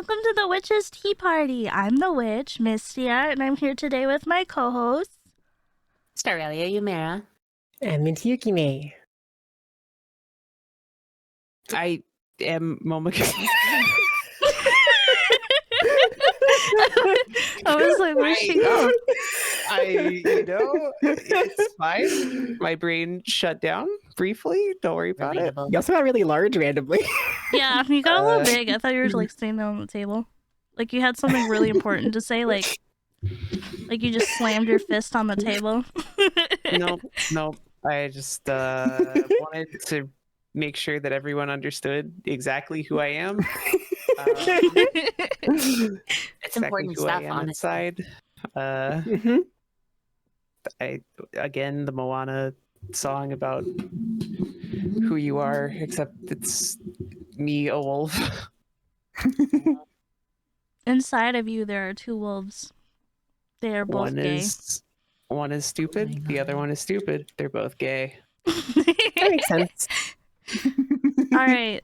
welcome to the Witch's Tea Party. I'm the witch, Mistia, and I'm here today with my co-hosts, StareliaYumera. And MintyYukime. I am MomokaVT. I was like, where'd she go? It's fine. My brain shut down briefly. Don't worry about it. You also got really large randomly. Yeah, you got a little big. I thought you were like staying there on the table. Like you had something really important to say, like you just slammed your fist on the table. Nope. I just wanted to make sure that everyone understood exactly who I am. It's important stuff, honestly. Again, the Moana song about who you are, except it's me, a wolf. Inside of you, there are two wolves. They are both gay. One is stupid. The other one is stupid. They're both gay. That makes sense. All right.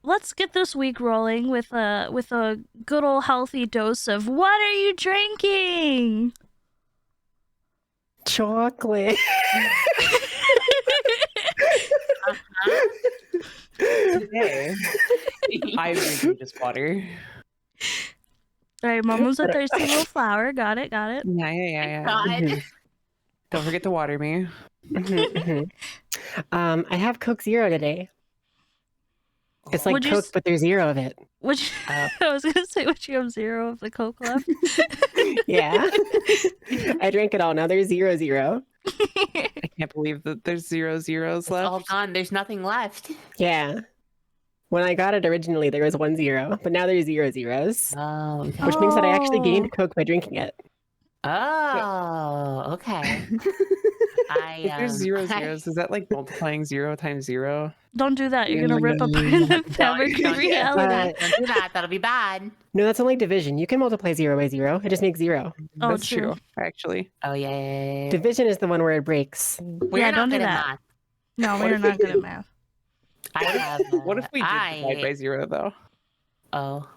Let's get this week rolling with a good old healthy dose of what are you drinking? Chocolate. Today, I'm drinking just water. All right, Momo's a thirsty little flower. Got it. Yeah. God. Don't forget to water me. I have Coke Zero today. It's like Coke, but there's zero of it. I was gonna say, would you have zero of the Coke left? Yeah. I drank it all. Now there's 0. I can't believe that there's 0 zeros left. It's all gone. There's nothing left. Yeah. When I got it originally, there was 1 0, but now there's 0 zeros. Oh, okay. Which means that I actually gained Coke by drinking it. Oh, okay. If there's 0 zeros, is that like multiplying 0 times 0? Don't do that. You're gonna rip apart the fabric of reality. Don't do that. That'll be bad. No, that's only division. You can multiply 0 by 0. It just makes 0. Oh, That's true, actually. Oh, yeah. Division is the one where it breaks. We're not don't do good at that. math. No, we're not good at math. I have. What if we did divide by 0, though? Oh.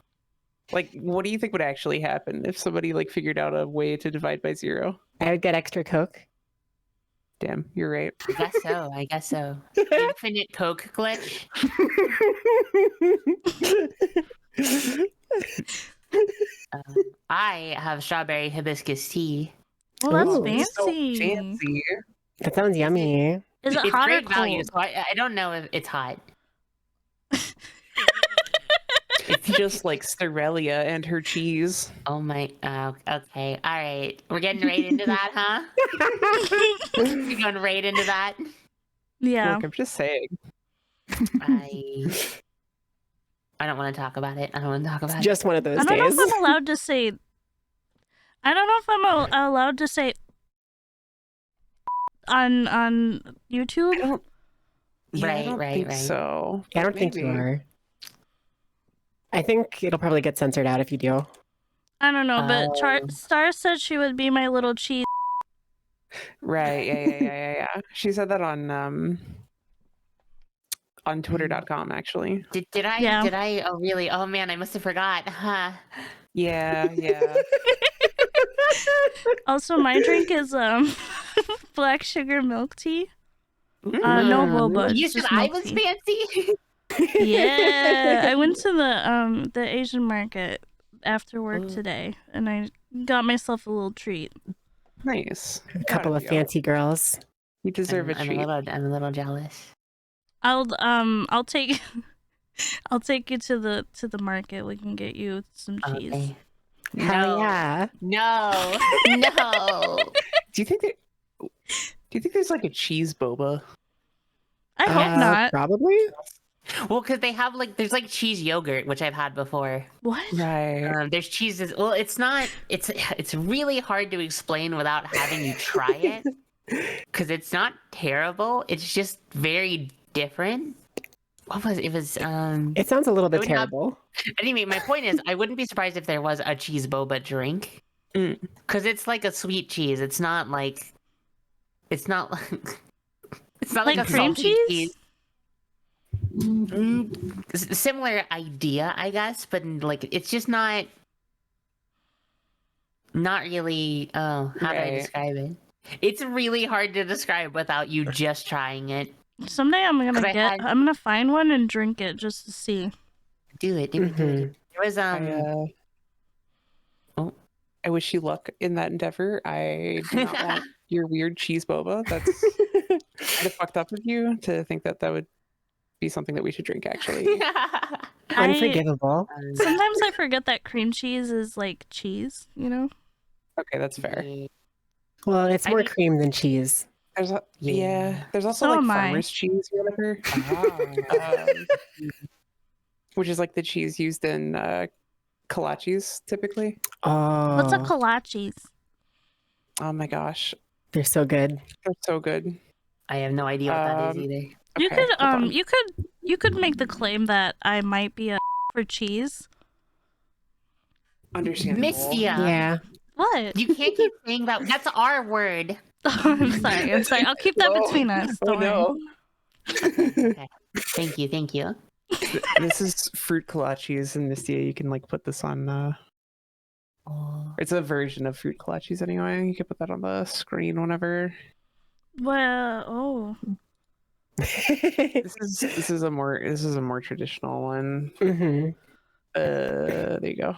Like, what do you think would actually happen if somebody like figured out a way to divide by 0? I would get extra Coke. Damn, you're right. I guess so. Infinite Coke glitch. I have strawberry hibiscus tea. Well, that's Ooh, fancy. So fancy. That sounds yummy. Is it It's hot or great value, cold? so I don't know if it's hot. It's just like Starelia and her cheese. Oh my. Okay. All right. We're getting right into that, huh? We're going right into that. Yeah. Look, I'm just saying. I don't want to talk about it. It's just one of those I don't know days. if I'm allowed to say. I don't know if I'm allowed to say on YouTube. I don't think Right. So I don't think you are. I think it'll probably get censored out if you do. I don't know, but Star said she would be my little cheese. Right. Yeah. She said that on Twitter.com actually. Did I? Yeah. Did I? Oh really? Oh man, I must have forgot. Huh. Yeah. Also, my drink is black sugar milk tea. No boba. You it's said just I milk was tea. fancy. Yeah, I went to the Asian market after work today, and I got myself a little treat. Nice. A couple of fancy girls. You deserve a treat. I'm a little jealous. I'll take I'll take you to the market. We can get you some cheese. Okay. Hell yeah. No. Do you think there's like a cheese boba? I hope not. Probably. Well, because they have there's cheese yogurt, which I've had before. What? Right. There's cheeses. Well, it's not. It's really hard to explain without having you try it, because it's not terrible. It's just very different. What was it? Was It sounds a little bit terrible. Anyway, my point is, I wouldn't be surprised if there was a cheese boba drink, because it's like a sweet cheese. It's not like. It's not like. It's not like a cream salty cheese? Similar idea, I guess, but like it's just not really. Oh, how do I Right. describe it? It's really hard to describe without you just trying it. Someday I'm 'Cause I had- I'm gonna find one and drink it just to see. Do it. Mhm. There was I wish you luck in that endeavor. I do not want your weird cheese boba. That's kind of fucked up of you to think that that would be something that we should drink, actually. Unforgivable. Sometimes I forget that cream cheese is like cheese, you know? Okay, that's fair. Well, it's I more mean- cream than cheese. There's Yeah. there's also So like am I. farmer's cheese or whatever, which is like the cheese used in kolaches typically. Oh, What's a kolaches? Oh my gosh, they're so good. they're so good. I have no idea what that is either. You Okay, could hold on. you could make the claim that I might be a for cheese. Understandable. Mistia. Yeah. What? You can't keep saying that. That's our word. I'm sorry. I'll keep that Whoa. between us. Oh Don't worry. Okay. Thank you. This is fruit kolaches, and Mistia, you can like put this on. Oh. It's a version of fruit kolaches anyway. You can put that on the screen whenever. Well, oh. This is a more traditional one. Mhm. There you go.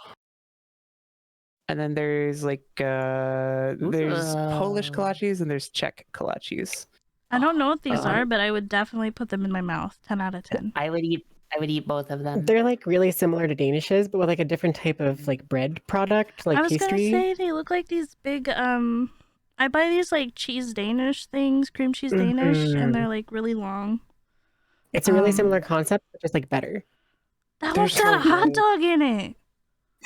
And then there's like there's Polish Ooh. kolaches and there's Czech kolaches. I don't know what these Uh, are, but I would definitely put them in my mouth. 10 out of 10. I would eat both of them. They're like really similar to Danishes, but with like a different type of like bread product, like I was pastry. gonna say they look like these big I buy these like cheese Danish things, cream cheese Danish, Mhm. and they're like really long. It's a really um, similar concept, but just like better. That They're one's got a so hot good. dog in it.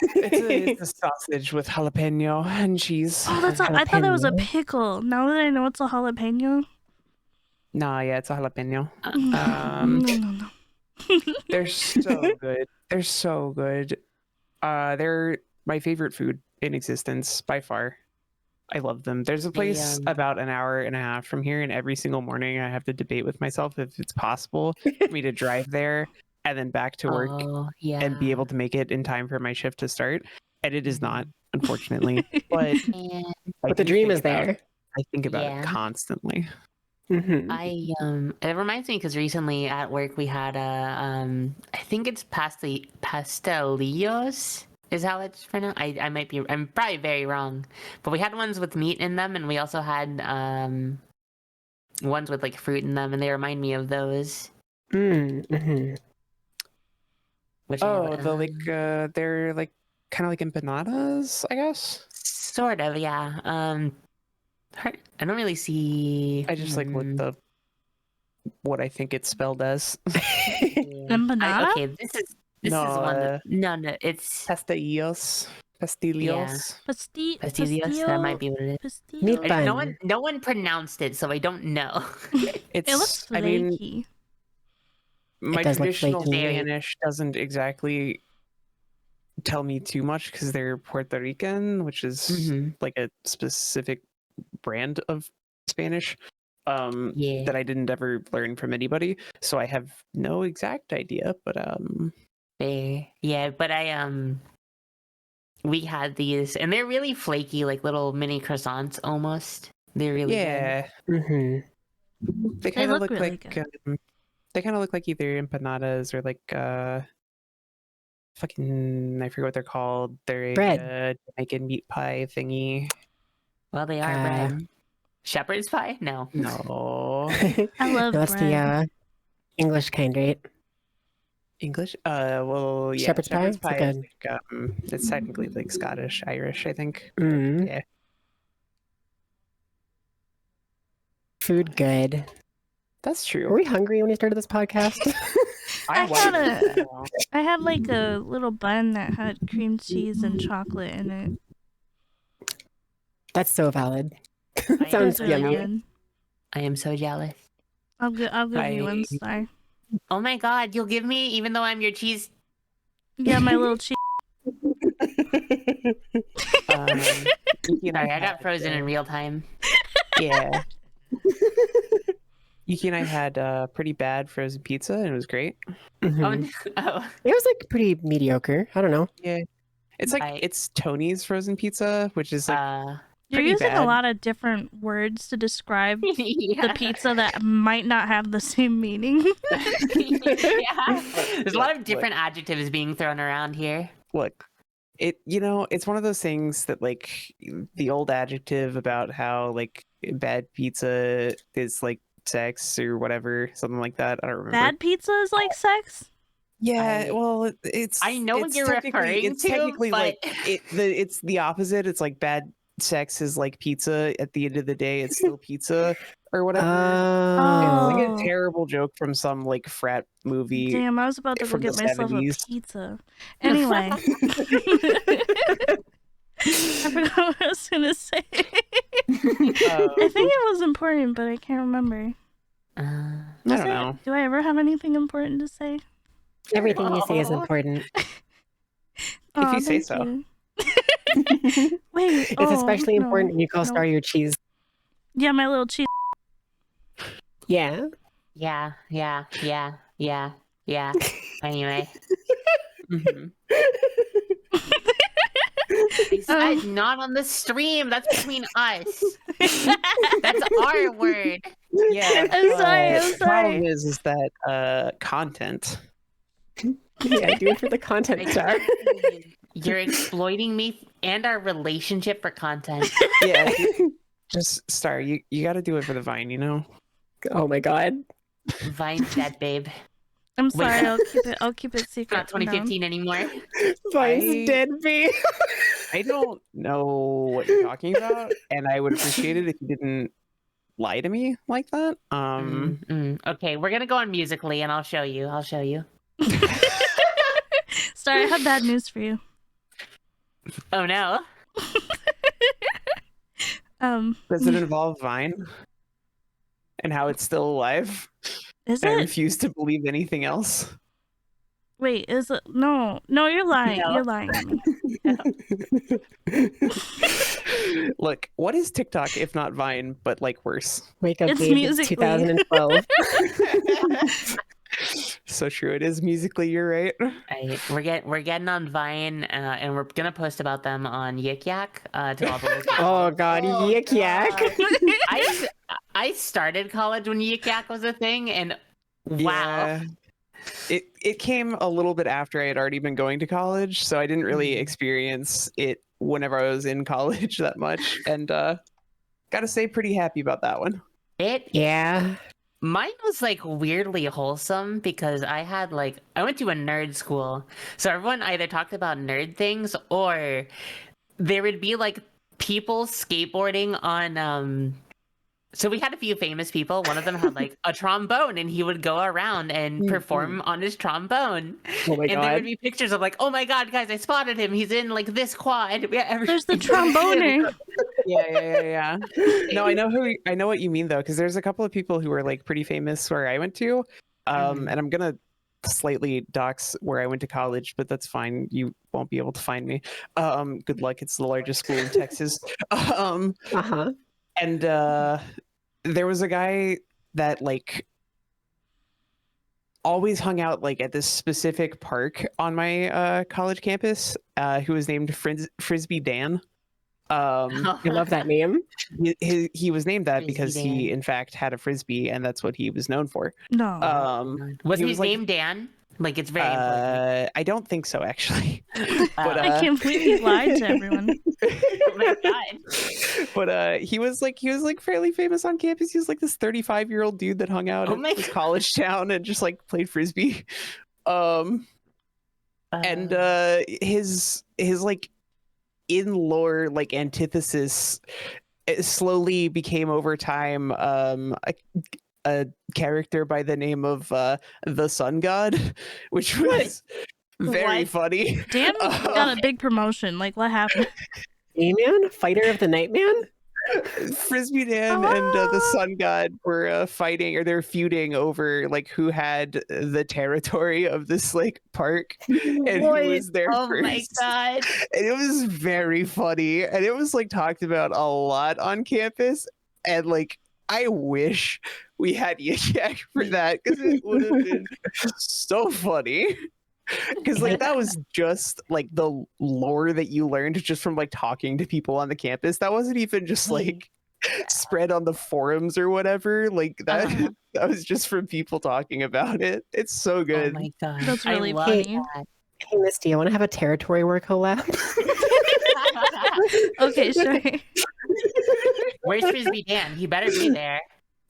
It's a sausage with jalapeno and cheese. Oh, I thought that was a Jalapeno. pickle. Now that I know it's a jalapeno. Nah, yeah, it's a jalapeno. No. They're so good. They're so good. They're my favorite food in existence by far. I love them. There's a place about an hour and a half from here, and every single morning I have to debate with myself if it's possible for me to drive there and then back to work Oh, yeah. and be able to make it in time for my shift to start. And it is not, unfortunately. But And But the do dream think is about- there. I think about Yeah. it constantly. Mhm. it reminds me because recently at work we had a I think it's pastelillos is how it's pronounced. I'm probably very wrong, but we had ones with meat in them, and we also had ones with like fruit in them, and they remind me of those. Mhm. Which I Oh, have, they're like kind of like empanadas, I guess. sort of, yeah. I don't really see. I just like what I think it's spelled as. Empanada? Okay, this is one. No, it's Pastillos. Pastillos. Pastillo. That might be what it is. Pastillo. Meat bun. No one pronounced it, so I don't know. It looks I mean, flaky. my does look traditional flaky. Spanish doesn't exactly tell me too much because they're Puerto Rican, which is Mhm. like a specific brand of Spanish Yeah. that I didn't ever learn from anybody. So I have no exact idea, but Fair. Yeah, but we had these, and they're really flaky, like little mini croissants almost. They're really good. yeah, Mhm. they kind of look look really like good. they kind of look like either empanadas or like fucking I forget what they're called. They're Bread. a Jamaican meat pie thingy. Well, they are bread. Shepherd's pie? No. No. I love No, that's the bread. English kind, right? English? Well, yeah. Shepherd's pie? Shepherd's It's pie like is like, it's technically like Scottish, Irish, I think. Mm. Yeah. Food good. That's Were true. we hungry when we started this podcast? I wasn't. I had like a little bun that had cream cheese and chocolate in it. That's so valid. It Sounds It's really yummy. good. I am so jealous. I'll give you one star. Oh my god, you'll give me even though I'm your cheese. Yeah, my little cheese. Sorry, I got frozen in real time. Yeah. Yuki and I had pretty bad frozen pizza, and it was great. Mhm. Oh, no. Oh, It was like pretty mediocre. I don't know. Yeah, it's like it's Tony's frozen pizza, which is like You're pretty using a bad. lot of different words to describe the yeah. pizza that might not have the same meaning. Yeah. There's a lot of Look. different adjectives being thrown around here. Look, it's one of those things that like the old adjective about how like bad pizza is like sex or whatever, something like that. I don't remember. Bad pizza is like sex? Yeah, I- well, it's I know what it's you're referring it's to, technically like but- it's the opposite. It's like bad sex is like pizza. At the end of the day, it's still pizza or whatever. It's like Oh. a terrible joke from some like frat movie. Damn, I was about to go from get the myself 70s. a pizza. Anyway. I forgot what I was gonna say. I think it was important, but I can't remember. I don't know. Do I ever have anything important to say? Everything you say is Aw. important. Aw, you say thank so. you. Wait, It's especially no, important when you call no. Star your cheese. Yeah, my little cheese. Yeah. Yeah. Anyway, Mhm. I said not on the stream. That's between us. That's our word. Yeah, I'm sorry, I'm the problem sorry. is that content. Yeah, do it for the content, Star. You're exploiting me and our relationship for content. Yeah, just Star. You got to do it for the Vine, you know. Oh my god. Vine's dead, babe. I'm Wait, sorry, no. I'll keep it secret. Not from now on. 2015 anymore. Vine's dead, B. I don't know what you're talking about, and I would appreciate it if you didn't lie to me like that. Okay, we're gonna go on Musically, and I'll show you. Sorry, I have bad news for you. Oh no. Does it involve Vine and how it's still alive? Is And I it? refuse to believe anything else. Wait, is it? No, you're lying. No. You're lying to me. Look, what is TikTok if not Vine, but like worse? Wake up, It's babe. Musical.ly. 2012. So true, it is musically. You're right. We're getting on Vine, and we're gonna post about them on Yik Yak to all the listeners. Oh god, yik yak. I started college when Yik Yak was a thing, and wow. Yeah. It came a little bit after I had already been going to college, so I didn't really experience it whenever I was in college that much, and gotta say, pretty happy about that one. Yeah. Mine was like weirdly wholesome because I went to a nerd school. So everyone either talked about nerd things or there would be like people skateboarding on so we had a few famous people. One of them had like a trombone and he would go around and perform on his trombone. Oh my And there would god. be pictures of like, oh my god, guys, I spotted him. He's in like this quad. There's the tromboner. Yeah. No, I know what you mean though, because there's a couple of people who are like pretty famous where I went to, and I'm gonna slightly dox where I went to college, but that's fine. You won't be able to find me. Good luck. It's the largest school in Texas. Uh-huh. And there was a guy that like always hung out like at this specific park on my college campus, who was named Frisbee Dan. I love that name. He was named that because Frisbee he Dan. in fact had a frisbee, and that's what he was known for. No. Was he his like- name Dan? Like it's very important. I don't think so, actually. But I completely lied to everyone. oh my god. But he was fairly famous on campus. He was like this 35-year-old dude that hung out Oh in my his God. college town and just like played frisbee. And his like in lore like antithesis, it slowly became over time a character by the name of the Sun God, which was very What? funny. Dan got a big promotion. Like, what happened? A-Man? Fighter of the Night Man? Frisbee Dan and the Sun God were fighting, or they're feuding over like who had the territory of this like park and who was there Oh first. my god. And it was very funny, and it was like talked about a lot on campus, and like I wish we had Yik Yak for that because it would have been so funny. Because like that was just like the lore that you learned just from like talking to people on the campus. That wasn't even just like spread on the forums or whatever. Like that that was just from people talking about it. It's so Oh good. my god, That's I really love funny. that. Hey, Misty, I want to have a territory war collab. Okay, sure. Where's Frisbee Dan? He better be there.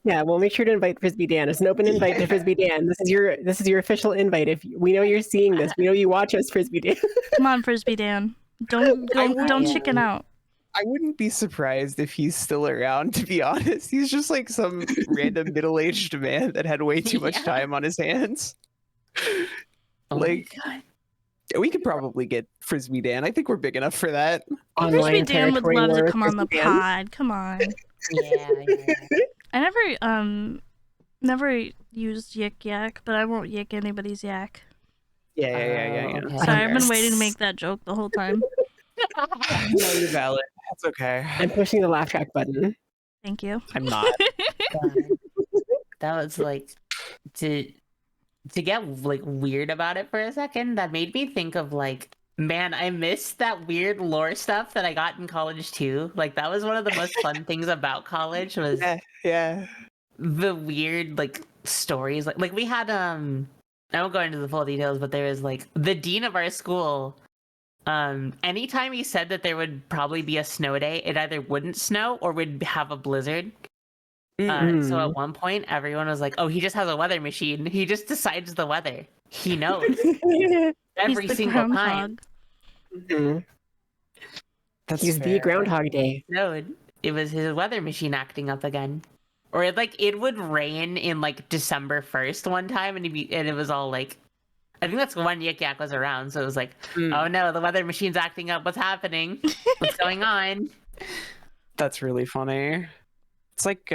Yeah, we'll make sure to invite Frisbee Dan. It's an open invite to Frisbee Dan. This is your official invite. If we know you're seeing this, we know you watch us, Frisbee Dan. Come on, Frisbee Dan. Don't chicken out. I wouldn't be surprised if he's still around, to be honest. He's just like some random middle-aged man that had way too much Yeah. time on his hands. Oh Like, my god. we could probably get Frisbee Dan. I think we're big enough for that. Frisbee Online Dan would territory love to war, come on the Frisbee Dan. pod. Come on. Yeah. I never used Yik Yak, but I won't yik anybody's yak. Yeah. Okay. Sorry, I've been waiting to make that joke the whole time. No, you're valid. That's okay. I'm pushing the laugh track button. Thank you. I'm not. God. That was like to get like weird about it for a second. That made me think of like, man, I missed that weird lore stuff that I got in college too. Like that was one of the most fun things about college was Yeah. the weird like stories. Like we had I won't go into the full details, but there was like the dean of our school. Anytime he said that there would probably be a snow day, it either wouldn't snow or would have a blizzard. So at one point, everyone was like, "Oh, he just has a weather machine. He just decides the weather. He knows every He's the single time." groundhog. That's He's the Groundhog Day. No, it was his weather machine acting up again. Or it would rain in like December 1st one time, and it was all like, I think that's when Yik Yak was around. So it was like, oh no, the weather machine's acting up. What's happening? What's going on? That's really funny. It's like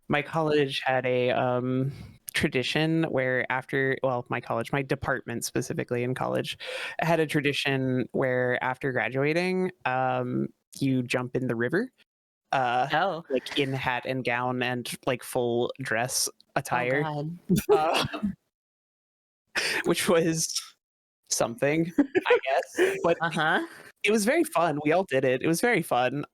my college had a tradition where my department specifically in college had a tradition where after graduating, you jump in the river. Oh, Like in hat and gown and like full dress attire. Oh, God. Which was something, I guess. But it was very fun. We all did it. It was very fun.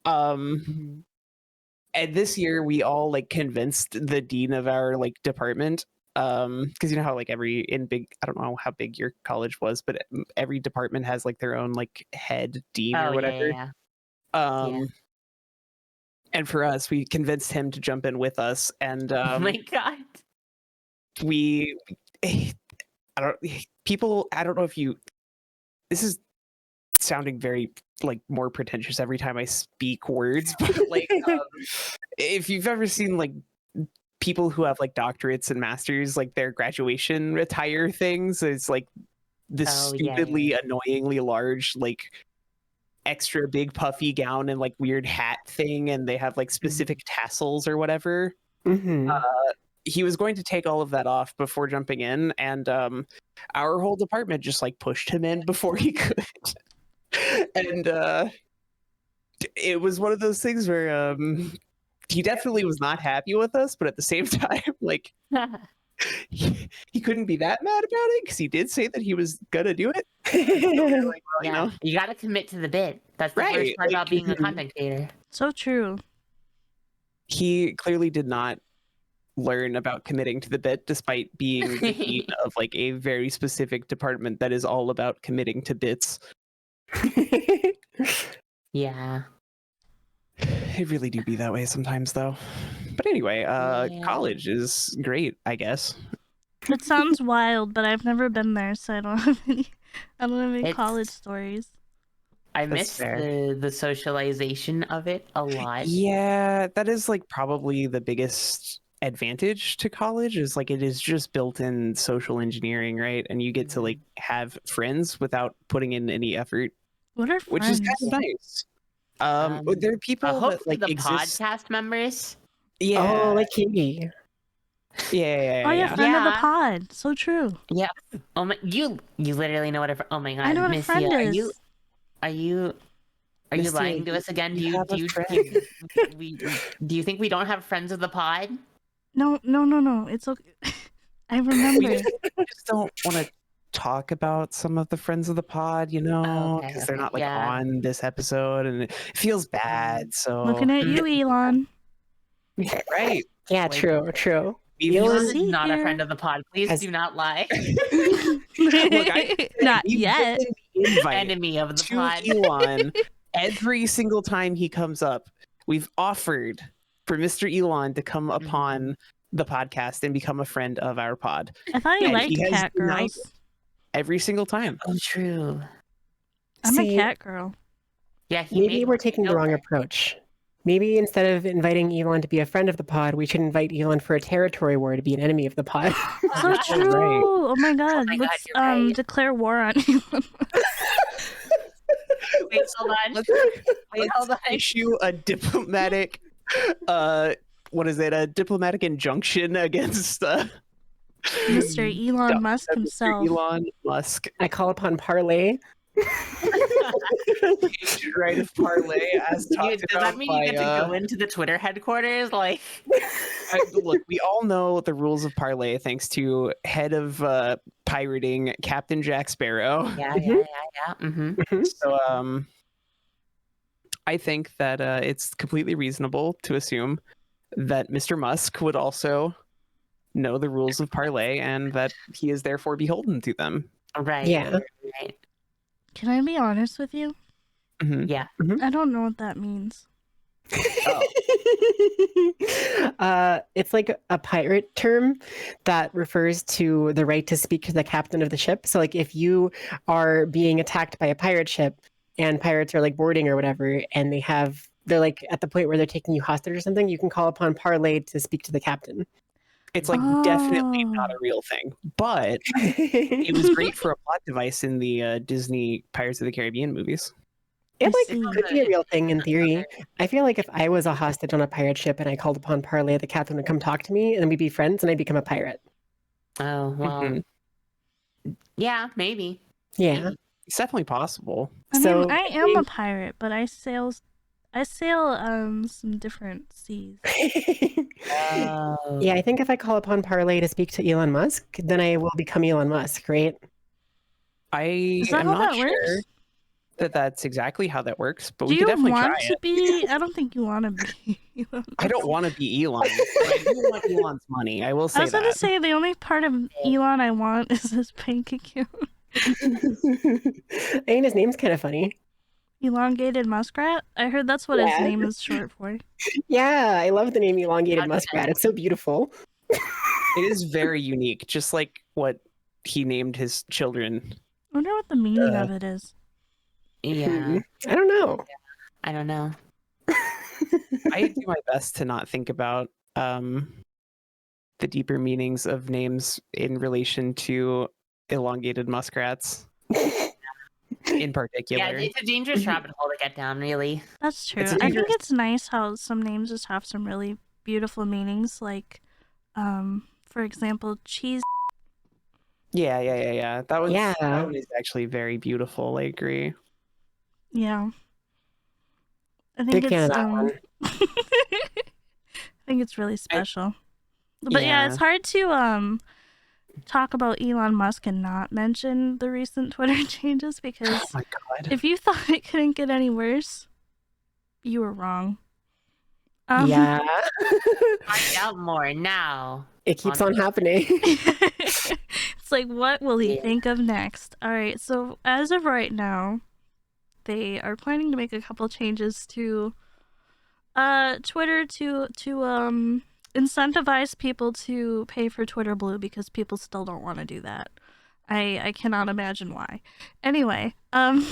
And this year we all like convinced the dean of our like department, because you know how like I don't know how big your college was, but every department has like their own like head dean or whatever. Yeah. And for us, we convinced him to jump in with us, and Oh my god. I don't know if you, this is sounding very like more pretentious every time I speak words, but like if you've ever seen like people who have like doctorates and masters, like their graduation attire things, it's like this stupidly annoyingly large like extra big puffy gown and like weird hat thing, and they have like specific tassels or whatever. He was going to take all of that off before jumping in, and our whole department just like pushed him in before he could. And it was one of those things where he definitely was not happy with us, but at the same time, like he couldn't be that mad about it because he did say that he was gonna do it. Like, well, you know, you got to commit to the bit. That's the Right, first part like, about being a content creator. So true. he clearly did not learn about committing to the bit, despite being the dean of like a very specific department that is all about committing to bits. Yeah. It really do be that way sometimes, though. But anyway, college is great, I guess. It sounds wild, but I've never been there, so I don't have any college stories. I That's miss fair. the socialization of it a lot. Yeah, that is like probably the biggest advantage to college, is like it is just built-in social engineering, right? And you get to like have friends without putting in any effort, What are which is friends? kind of nice. There are people that Hopefully like the exist. podcast members. Yeah, Oh, like Katie. yeah. Oh yeah, friend of the Yeah. pod. So true. Yeah. Oh my, you literally know what a oh my god. I know what a Missy, friend is. Are you Missy, lying to us again? you have a friend. Do you think we don't have friends of the pod? No. It's okay. I remember. I just don't want to talk about some of the friends of the pod, because Okay, they're not like yeah. on this episode, and it feels bad. So Looking at you, Elon. right, Yeah, Like, true. Elon is See not a here. friend of the pod. Please Has- do not lie. Look, Not we've yet. given the invite Enemy of the to pod. Elon every single time he comes up. We've offered for Mr. Elon to come upon the podcast and become a friend of our pod I thought you And liked he has cat denied girls. every single time. Oh, true. I'm a See, cat girl. Yeah, he maybe made we're one taking the wrong over. approach. Maybe instead of inviting Elon to be a friend of the pod, we should invite Elon for a territory war to be an enemy of the pod. So You're true. right. Oh my god. my God, Let's you're right. declare war on Elon. Wait, hold on. Let's, Wait, hold on. issue a diplomatic, what is it? A diplomatic injunction against Mr. Elon Musk Mr. himself. Elon Musk. I call upon Parlay. Right of parlay as talked Dude, does about that mean you by, get to go into the Twitter headquarters? Like, look, we all know the rules of parlay thanks to head of pirating Captain Jack Sparrow. yeah. Mm-hmm. So I think that it's completely reasonable to assume that Mr. Musk would also know the rules of parlay and that he is therefore beholden to them. Right. Yeah. Right. Can I be honest with you? Mhm. Yeah. I don't know what that means. It's like a pirate term that refers to the right to speak to the captain of the ship. So, like, if you are being attacked by a pirate ship and pirates are like boarding or whatever, and they're like at the point where they're taking you hostage or something, you can call upon parlay to speak to the captain. It's like definitely not a real thing, but it was great for a plot device in the Disney Pirates of the Caribbean movies. It I like see. could be a real thing in theory. I feel like if I was a hostage on a pirate ship and I called upon parlay, the captain would come talk to me, and then we'd be friends, and I'd become a pirate. Oh, well. Mhm. Yeah, maybe. Yeah. It's definitely possible. I So mean, I am a pirate, but I sail some different seas. Oh. Yeah, I think if I call upon parlay to speak to Elon Musk, then I will become Elon Musk, right? I Is that am how not that sure works? that that's exactly how that works, but Do we you could definitely try want to it. be? I don't think you want to be. Elon I don't Musk. want to be Elon, but I do want Elon's money. I will say I was gonna that. say the only part of Elon I want is his bank account. I mean, his name's kind of funny. Elongated muskrat? I heard that's what his Yeah. name is short for. Yeah, I love the name Elongated Okay. Muskrat. It's so beautiful. It is very unique, just like what he named his children. I wonder what the meaning of it is. Yeah. I don't know. I don't know. I do my best to not think about the deeper meanings of names in relation to elongated muskrats in particular. Yeah, it's a dangerous rabbit hole to get down, really. That's true. It's a I think dangerous- it's nice how some names just have some really beautiful meanings, like, for example, cheese. Yeah. That Yeah. one is actually very beautiful. I agree. Yeah. I think Big fan it's of that one. I think it's really special. But yeah, Yeah. it's hard to talk about Elon Musk and not mention the recent Twitter changes because Oh my god. if you thought it couldn't get any worse, you were wrong. Yeah. Find out more now. It keeps on happening. It's like, what will he Yeah. think of next? All right, so as of right now, they are planning to make a couple changes to Twitter to incentivize people to pay for Twitter Blue because people still don't want to do that. I cannot imagine why. Anyway, Very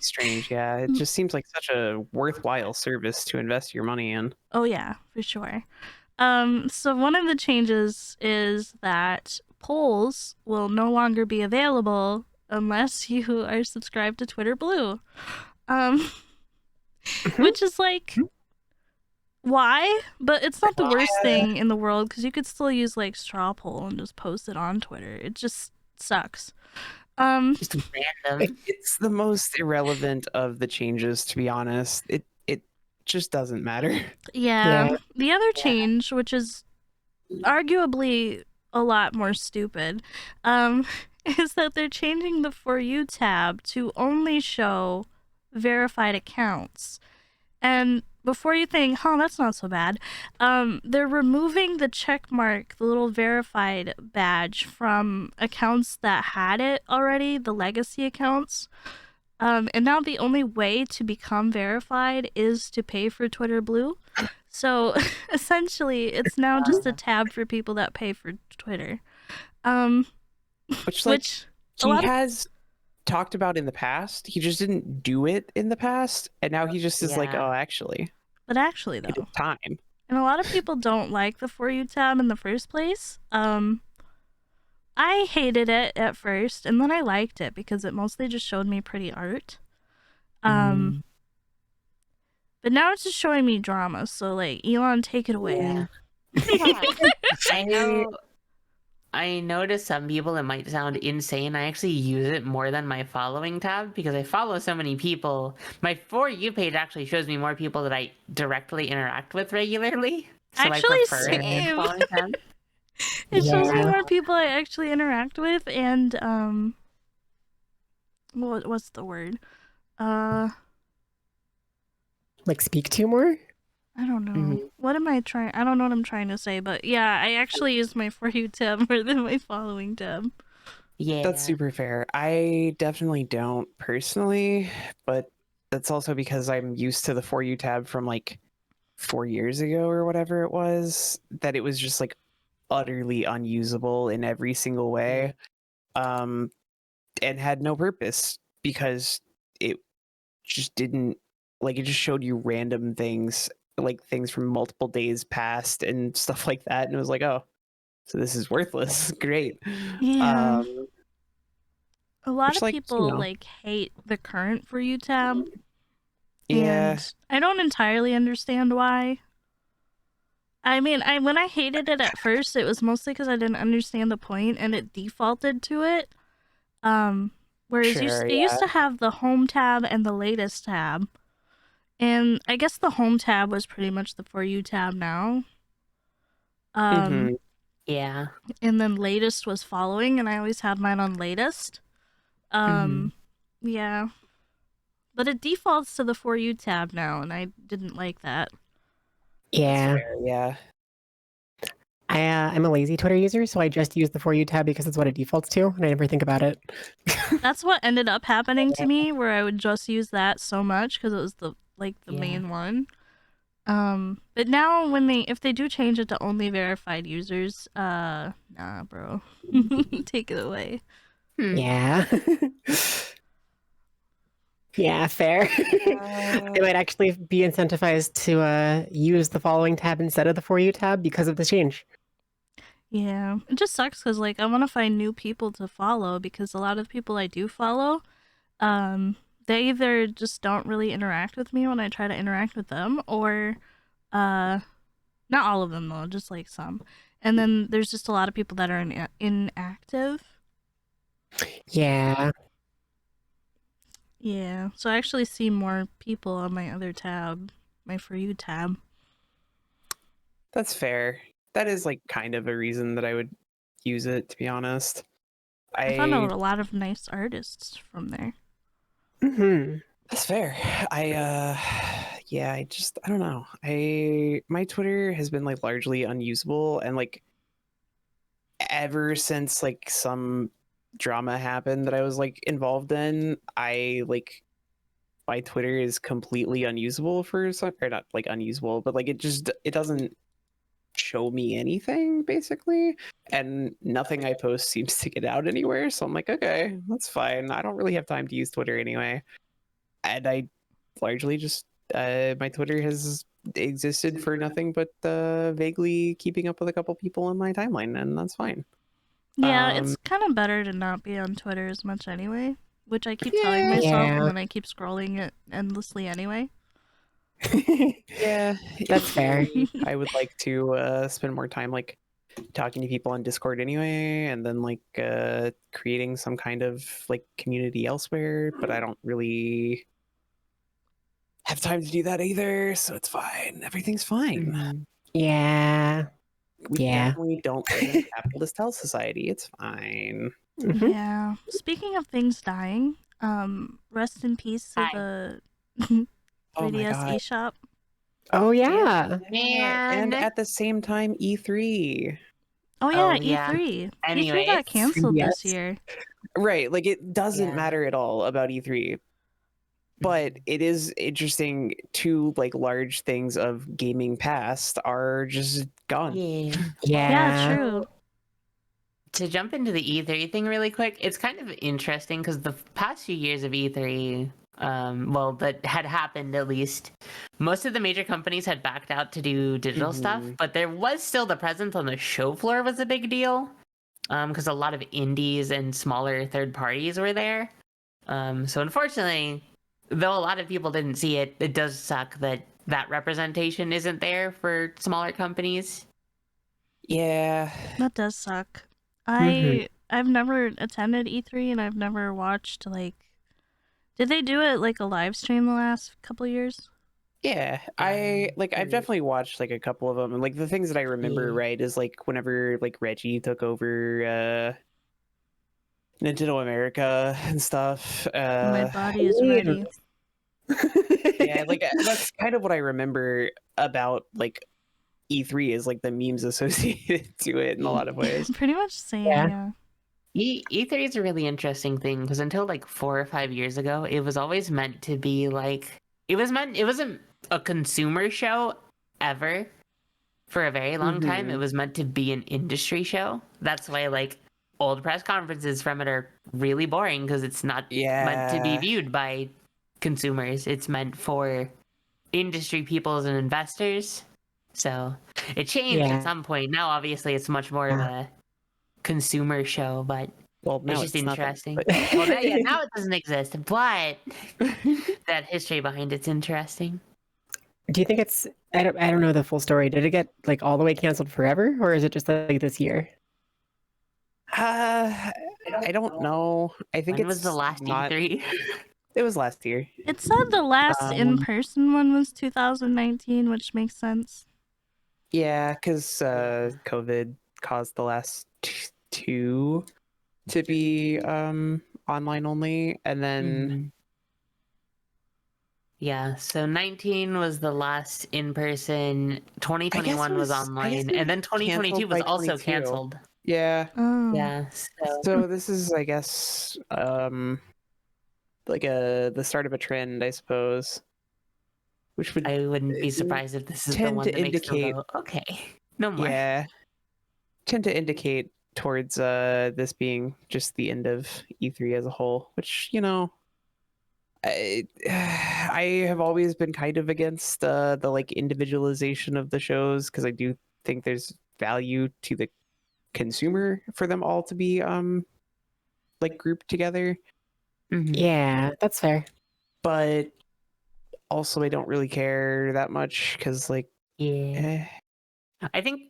strange, yeah. It just seems like such a worthwhile service to invest your money in. oh yeah, for sure. So one of the changes is that polls will no longer be available unless you are subscribed to Twitter Blue. Which is like, why? But it's not the worst thing in the world because you could still use like straw poll and just post it on Twitter. It just sucks. Just random. It's the most irrelevant of the changes, to be honest. It just doesn't matter. Yeah. Yeah. The other change, which is arguably a lot more stupid, is that they're changing the For You tab to only show verified accounts. And before you think, oh, that's not so bad, they're removing the check mark, the little verified badge from accounts that had it already, the legacy accounts. And now the only way to become verified is to pay for Twitter Blue. So essentially, it's now just a tab for people that pay for Twitter. Which, like, Which a he lot of, has talked about in the past. He just didn't do it in the past, and now he just is like, Yeah. oh, actually, but actually it is though, time. and a lot of people don't like the For You tab in the first place. I hated it at first, and then I liked it because it mostly just showed me pretty art. But now it's just showing me drama. So like, Elon, take it away. Yeah. I know. I know to some people it might sound insane. I actually use it more than my following tab because I follow so many people. My For You page actually shows me more people that I directly interact with regularly. So Actually, I prefer it same. than following tab. It shows me Yeah. more people I actually interact with, and what's the word? Like speak to more? I don't know. What am I trying? I don't know what I'm trying to say, but yeah, I actually use my For You tab more than my following tab. Yeah. That's super fair. I definitely don't personally, but that's also because I'm used to the For You tab from like 4 years ago or whatever it was, that it was just like utterly unusable in every single way, and had no purpose because it just didn't, like, it just showed you random things, like things from multiple days past and stuff like that, and it was like, oh, so this is worthless. Great. Yeah. A lot Which, of like, people like hate the current For You tab, yeah, and I don't entirely understand why. I mean, when I hated it at first, it was mostly because I didn't understand the point, and it defaulted to it. Whereas sure, it used to have the home tab and the latest tab, and I guess the home tab was pretty much the For You tab now. Yeah. And then latest was following, and I always had mine on latest. Yeah, but it defaults to the For You tab now, and I didn't like that. Yeah. fair, yeah. I'm a lazy Twitter user, so I just use the For You tab because it's what it defaults to, and I never think about it. That's what ended up happening to me, where I would just use that so much because it was the main one. But now if they do change it to only verified users, nah, bro, take it away. Yeah. Yeah, fair. They might actually be incentivized to use the following tab instead of the For You tab because of the change. Yeah, it just sucks because like I want to find new people to follow because a lot of people I do follow, they either just don't really interact with me when I try to interact with them, or not all of them though, just like some. And then there's just a lot of people that are inactive. Yeah. Yeah, so I actually see more people on my other tab, my For You tab. That's fair. That is like kind of a reason that I would use it, to be honest. I found out a lot of nice artists from there. That's fair. Yeah, I don't know. My Twitter has been like largely unusable, and like ever since like some drama happened that I was like involved in, my Twitter is completely unusable for some, or not like unusable, but like it doesn't show me anything basically, and nothing I post seems to get out anywhere. So I'm like, okay, that's fine. I don't really have time to use Twitter anyway, and I largely just my Twitter has existed for nothing but vaguely keeping up with a couple people on my timeline, and that's fine. Yeah, it's kind of better to not be on Twitter as much anyway, which I keep telling Yeah. myself, Yeah. and then I keep scrolling it endlessly anyway. Yeah, That's fair. I would like to spend more time like talking to people on Discord anyway, and then like creating some kind of like community elsewhere, but I don't really have time to do that either, so it's fine. Everything's fine. Yeah. We Yeah. definitely don't live in a capitalist hell society. It's fine. Mhm. Yeah. Speaking of things dying, rest in peace to Hi. the Oh my 3DS god. eShop. Oh yeah. And Man. at the same time, E3. Oh yeah, Oh, yeah. E3. E3 Anyways. got canceled this 3DS. year. Right. Like, it doesn't Yeah. matter at all about E3. But it is interesting. Two like large things of gaming past are just gone. Yeah. Yeah. True. To jump into the E3 thing really quick, it's kind of interesting because the past few years of E3, well, that had happened at least, most of the major companies had backed out to do digital stuff, but there was still the presence on the show floor was a big deal, because a lot of indies and smaller third parties were there. So unfortunately, though a lot of people didn't see it, it does suck that that representation isn't there for smaller companies. Yeah. That does suck. Mhm. I've never attended E3 and I've never watched like did they do it like a live stream the last couple years? Yeah, I've definitely watched like a couple of them, and like the things that I remember Yeah. right is like whenever like Reggie took over Nintendo America and stuff. My body is ready. Yeah, like that's kind of what I remember about like E3 is like the memes associated to it in a lot of ways. Pretty much same, Yeah. yeah. E3 is a really interesting thing because until like 4 or 5 years ago, it was always meant to be like it wasn't a consumer show ever for a very long time. It was meant to be an industry show. That's why like old press conferences from it are really boring because it's not meant to be Yeah. viewed by consumers. It's meant for industry peoples and investors. So it changed Yeah. at some point. Now obviously it's much more of a consumer show, but Well, now it's just it's nothing, interesting. but- Well, now it doesn't exist, but that history behind it's interesting. Do you think it's I don't know the full story. Did it get like all the way canceled forever or is it just like this year? I don't know. I think When it's was the last not. E3? It was last year. It said the last Um, in-person one was 2019, which makes sense. Yeah, because COVID caused the last two to be online only, and then Yeah, so 19 was the last in person, I guess 2021 was I guess online, it and then was 2022 canceled was by also 22. canceled. Yeah. Oh. Yeah, So this is, I guess, like the start of a trend, I suppose, which would I wouldn't be surprised if this is the tend one to that makes them indicate, go, okay, no more. yeah, tend to indicate towards this being just the end of E3 as a whole, which I have always been kind of against the like individualization of the shows because I do think there's value to the consumer for them all to be like grouped together, Yeah, that's fair. but also I don't really care that much because like Yeah. I think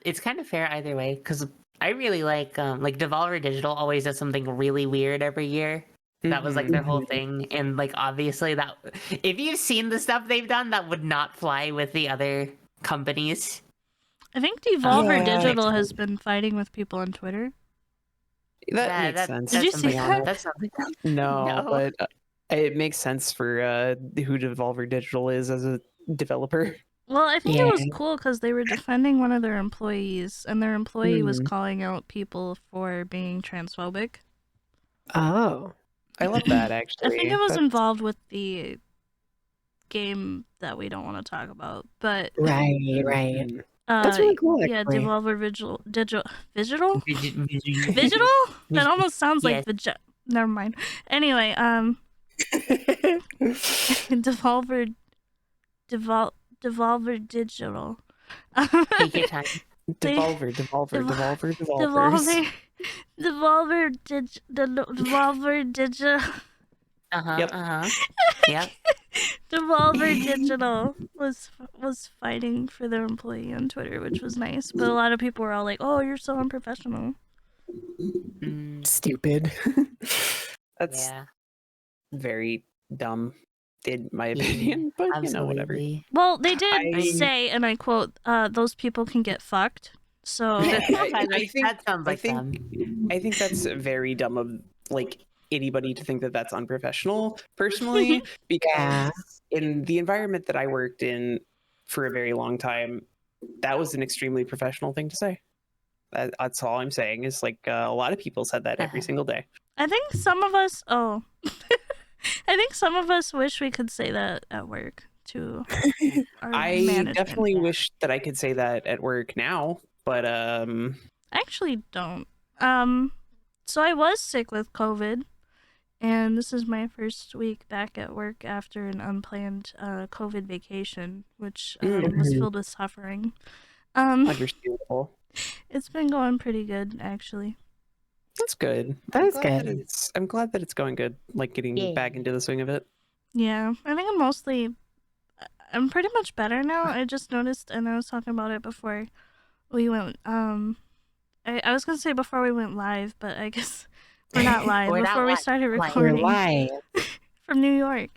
it's kind of fair either way because I really like Devolver Digital always does something really weird every year. That was like their whole thing, and like obviously that if you've seen the stuff they've done, that would not fly with the other companies. I think Devolver Yeah. Digital has been fighting with people on Twitter. that makes sense. Did you see that? That's something. No, No. but it makes sense for who Devolver Digital is as a developer. Well, I think it was Yeah. cool because they were defending one of their employees, and their employee was calling out people for being transphobic. Oh. I love that actually. I think it was That's- involved with the game that we don't want to talk about, but Right. Mhm. That's really cool, yeah, actually. Devolver Digital. Digital? Visual? Digital? That almost sounds like Yes. Never mind. Anyway, Devolver Digital. Take your time. Devolver. Devolver Digital. Yep. Yep. Devolver Digital was fighting for their employee on Twitter, which was nice. But a lot of people were all like, "Oh, you're so unprofessional." Stupid. That's Yeah. very dumb, in my opinion. But whatever. Absolutely. Well, they did I- say, and I quote, "Those people can get fucked." So That sounds like them. I think that's very dumb of like anybody to think that that's unprofessional. Personally, because in the environment that I worked in for a very long time, that was an extremely professional thing to say. That's all I'm saying. Is like a lot of people said that every single day. I think some of us. Oh, I think some of us wish we could say that at work to our I management. definitely wish that I could say that at work now, but I actually don't. So I was sick with COVID, and this is my first week back at work after an unplanned COVID vacation, which was filled with suffering. understandable. It's been going pretty good, actually. That's good. That is good. I'm glad that it's going good. Like getting back into the swing of it. Yeah, I think I'm pretty much better now. I just noticed, and I was talking about it before we went. I was gonna say before we went live, but I guess we're not live. We're not before we live. started We're recording live. from New York,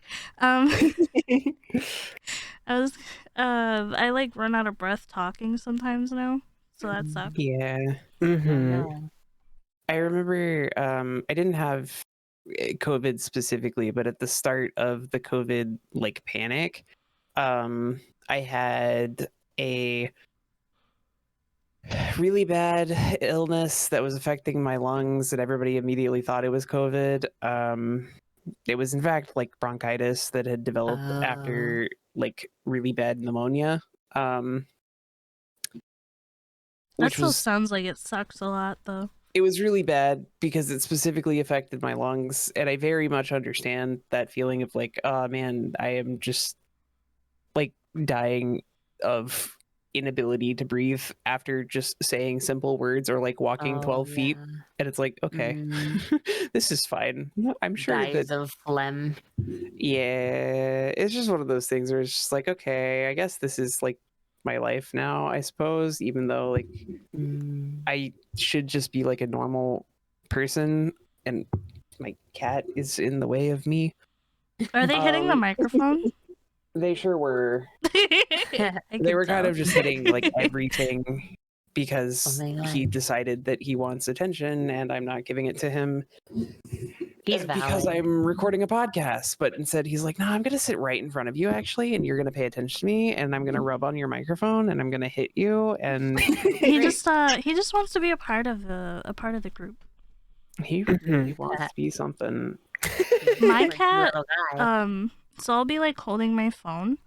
I like run out of breath talking sometimes now, so that sucks. Yeah. Mm-hmm. I remember I didn't have COVID specifically, but at the start of the COVID like panic, I had a really bad illness that was affecting my lungs, and everybody immediately thought it was COVID. It was in fact like bronchitis that had developed after like really bad pneumonia. That Which still was sounds like it sucks a lot, though. it was really bad because it specifically affected my lungs, and I very much understand that feeling of like, oh man, I am just like dying of inability to breathe after just saying simple words or like walking 12 feet, and it's like, okay, this is fine. I'm sure Dies that of phlegm. yeah, it's just one of those things where it's just like, okay, I guess this is like my life now, I suppose, even though like I should just be like a normal person, and my cat is in the way of me. Are they hitting the microphone? They sure were. I They can were kind tell. of just hitting like everything because Oh my God. he decided that he wants attention and I'm not giving it to him. He's Because valid. I'm recording a podcast, but instead he's like, no, I'm gonna sit right in front of you actually, and you're gonna pay attention to me, and I'm gonna rub on your microphone, and I'm gonna hit you, and He just wants to be a part of the group. he really wants to be something. My Like cat, little guy. so I'll be like holding my phone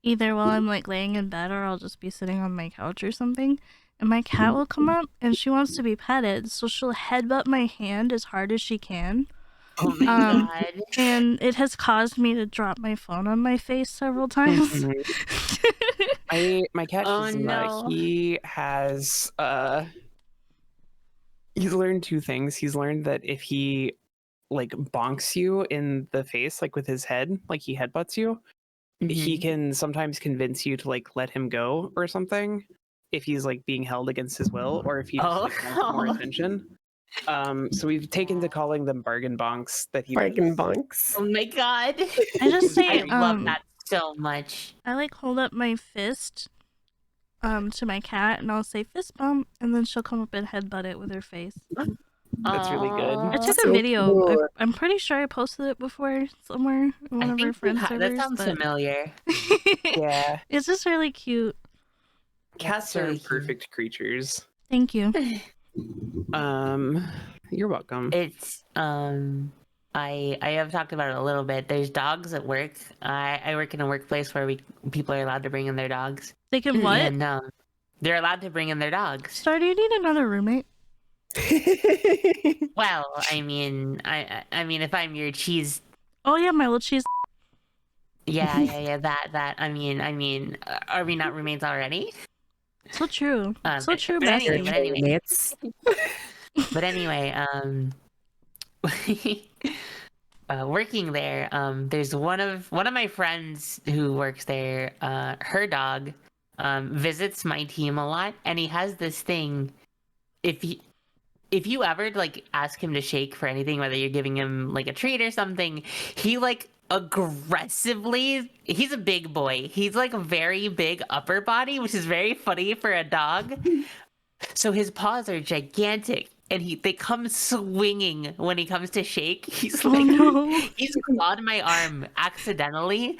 either while I'm like laying in bed or I'll just be sitting on my couch or something. And my cat will come up and she wants to be petted, so she'll headbutt my hand as hard as she can. Oh my God. And it has caused me to drop my phone on my face several times. My cat, Oh, no. he has he's learned two things. He's learned that if he like bonks you in the face, like with his head, like he headbutts you, he can sometimes convince you to like let him go or something if he's like being held against his will, or if he just like, wants more attention. So we've taken to calling them bargain bonks. That he Bargain does. bonks. Oh my God. I just say, I love that so much. I like hold up my fist to my cat and I'll say fist bump, and then she'll come up and headbutt it with her face. That's really good. I took So a video. cool. I'm pretty sure I posted it before somewhere in one I of our think friends' that servers. sounds but... familiar. Yeah, It's just really cute. cats really are cute. perfect creatures. Thank you. You're welcome. It's I have talked about it a little bit. There's dogs at work. I work in a workplace where people are allowed to bring in their dogs. They can what? And they're allowed to bring in their dogs. Star, do you need another roommate? Well, I mean, I mean, if I'm your cheese, Oh yeah, my little cheese. yeah, that. I mean, are we not roommates already? So true. So But- true, but anyway, bestie. but anyway, working there, there's one of my friends who works there. Her dog visits my team a lot, and he has this thing. If you ever like ask him to shake for anything, whether you're giving him like a treat or something, he like aggressively, he's a big boy. He's like a very big upper body, which is very funny for a dog. So his paws are gigantic, and they come swinging when he comes to shake. He's Oh like, no. he's clawed my arm accidentally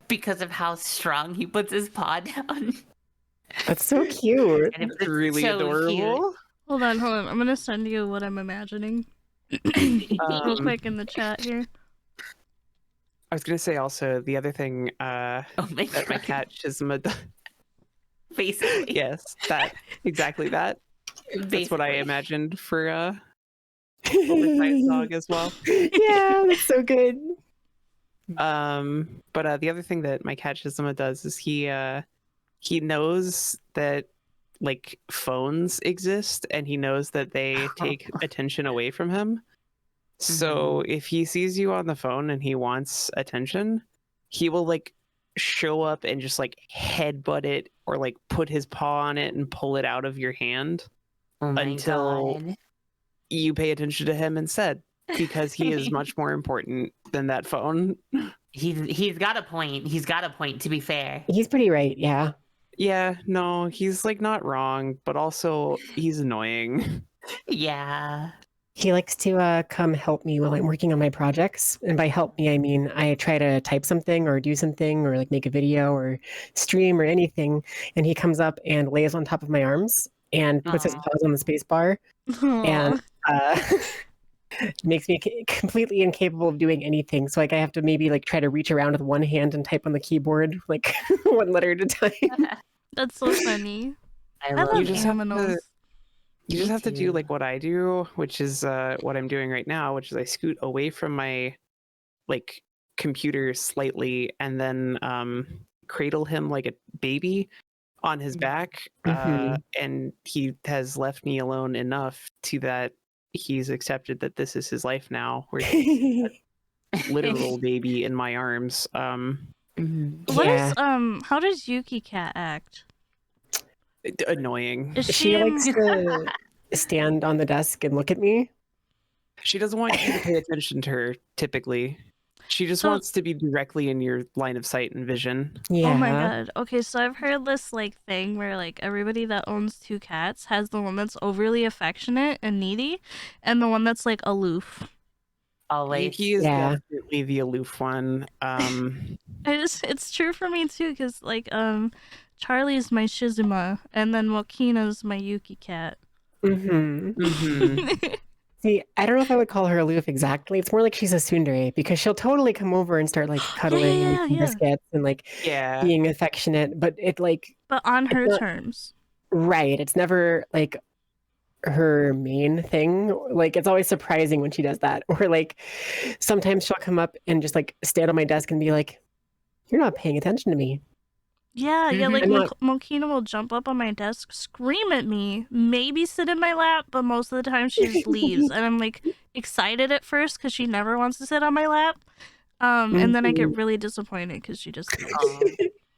because of how strong he puts his paw down. That's so cute. And It's really so adorable. Hold on. I'm gonna send you what I'm imagining. Real quick in the chat here. I was gonna say also the other thing Oh my that my God. cat Shizuma does. Basically. Yes, exactly that. That's what I Basically. imagined for oversized dog as well. Yeah, that's so good. But the other thing that my cat Shizuma does is he knows that like phones exist, and he knows that they take attention away from him. So if he sees you on the phone and he wants attention, he will like show up and just like headbutt it or like put his paw on it and pull it out of your hand Oh my until God. you pay attention to him instead, because he is much more important than that phone. He's got a point. He's got a point, to be fair. He's pretty right. Yeah. Yeah, no, he's like not wrong, but also he's annoying. Yeah. He likes to come help me while I'm working on my projects. And by help me, I mean I try to type something or do something or like make a video or stream or anything. And he comes up and lays on top of my arms and puts his Aw. paws on the space bar and makes me completely incapable of doing anything. So like I have to maybe like try to reach around with one hand and type on the keyboard like one letter at a time. That's so funny. I I love love You just have to- animals. You just Me have to do too. like what I do, which is what I'm doing right now, which is I scoot away from my like computer slightly and then cradle him like a baby on his back. Mhm. And he has left me alone enough to that he's accepted that this is his life now, where he's a literal baby in my arms. Mhm. What Yeah. is how does Yuki Cat act? Annoying. Is She she likes to stand on the desk and look at me. She doesn't want you to pay attention to her, typically. She just So- wants to be directly in your line of sight and vision. Yeah. Oh my God. Okay, so I've heard this like thing where like everybody that owns two cats has the one that's overly affectionate and needy and the one that's like aloof. Always. Yuki is Yeah. definitely the aloof one. It's true for me too, cause like Charlie's my Shizuma and then Mokina's my Yuki cat. Hmm. Mhm. See, I don't know if I would call her aloof exactly. It's more like she's a tsundere because she'll totally come over and start like cuddling and making yeah. biscuits and like Yeah. being affectionate, but it like But on her not- terms. right. It's never like her main thing. Like it's always surprising when she does that. Or like sometimes she'll come up and just like stand on my desk and be like, "You're not paying attention to me." Yeah, like I'm not- Mokina will jump up on my desk, scream at me, maybe sit in my lap, but most of the time she just leaves. And I'm like excited at first because she never wants to sit on my lap. And then I get really disappointed because she just leaves.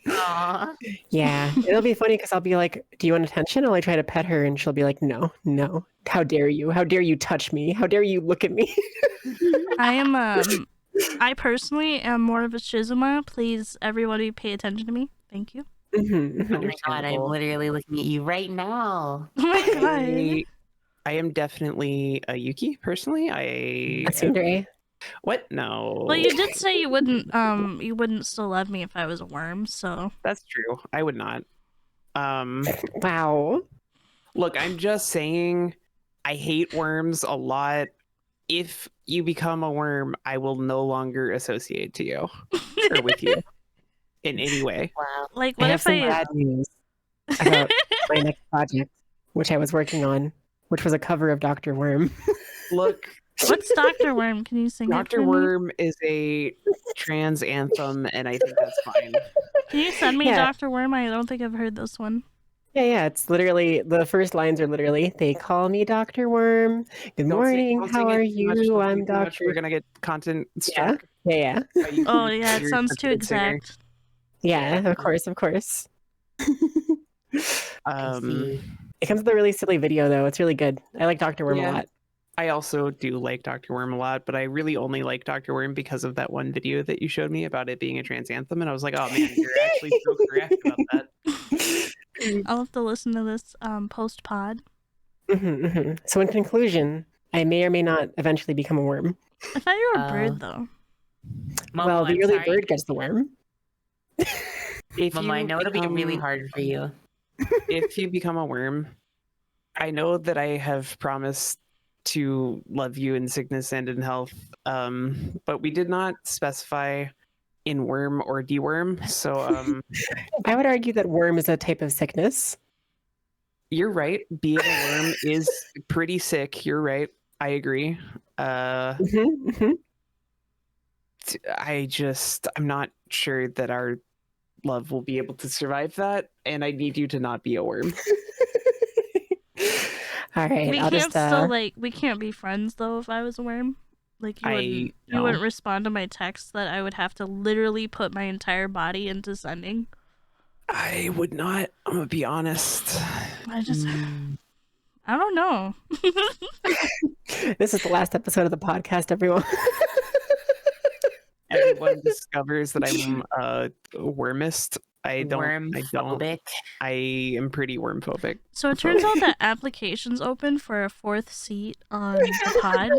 Aw. Yeah, it'll be funny because I'll be like, "Do you want attention?" I'll like try to pet her, and she'll be like, "No, no. How dare you? How dare you touch me? How dare you look at me?" I personally am more of a Shizuma. Please, everybody pay attention to me. Thank you. Mhm. Oh my God, I'm literally looking at you right now. Oh my God. I am definitely a Yuki personally. A tsundere. What? No. Well, you did say you wouldn't still love me if I was a worm, so. That's true. I would not. Wow. Look, I'm just saying I hate worms a lot. If you become a worm, I will no longer associate to you or with you in any way. Wow. Like, I what have if some I. bad news about my next project, which I was working on, which was a cover of Dr. Worm. Look, What's Dr. Worm? Can you sing it Dr. for me? Worm is a trans anthem, and I think that's fine. Can you send me Yeah. Dr. Worm? I don't think I've heard this one. Yeah, it's literally the first lines are literally, "They call me Dr. Worm. Good morning. Don't How sing it are too much, you? don't sing I'm it too much. Dr." We're gonna get content Yeah, struck. yeah. by you Oh, being yeah, it your sounds too sensitive singer. exact. Yeah, of course, of course. I see. It comes with a really silly video though. It's really good. I like Dr. Worm Yeah. a lot. I also do like Dr. Worm a lot, but I really only like Dr. Worm because of that one video that you showed me about it being a trans anthem, and I was like, oh man, you're actually so correct about that. I'll have to listen to this post pod. So in conclusion, I may or may not eventually become a worm. I thought you were a bird, though. Momo, Well, the I'm early sorry. bird gets the worm. If Momo, you I know it'll be really become- hard for you. If you become a worm, I know that I have promised to love you in sickness and in health, but we did not specify in worm or deworm. So I would argue that worm is a type of sickness. you're right. Being a worm is pretty sick. You're right. I agree. I'm not sure that our love will be able to survive that, and I need you to not be a worm. All right, We I'll can't just still we can't be friends though. If I was a worm, like you wouldn't respond to my text that I would have to literally put my entire body into sending. I would not. I'm gonna be honest. I don't know. This is the last episode of the podcast, everyone. Everyone discovers that I'm a wormist. I don't. Wormphobic. I am pretty wormphobic. So it turns out that applications open for a 4th seat on the pod.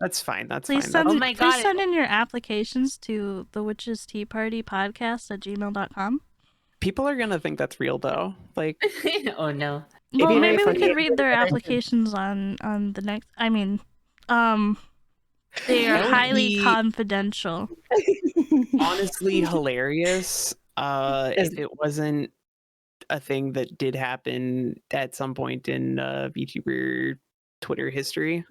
That's fine. That's Please fine. send, Oh my God. please send in your applications to the Witches Tea Party podcast at gmail.com. People are gonna think that's real, though. Like, Oh no. Well, be very maybe we funny could if read their applications on the next. I mean, they are That would highly be- confidential. honestly, hilarious. If it wasn't a thing that did happen at some point in VTuber Twitter history.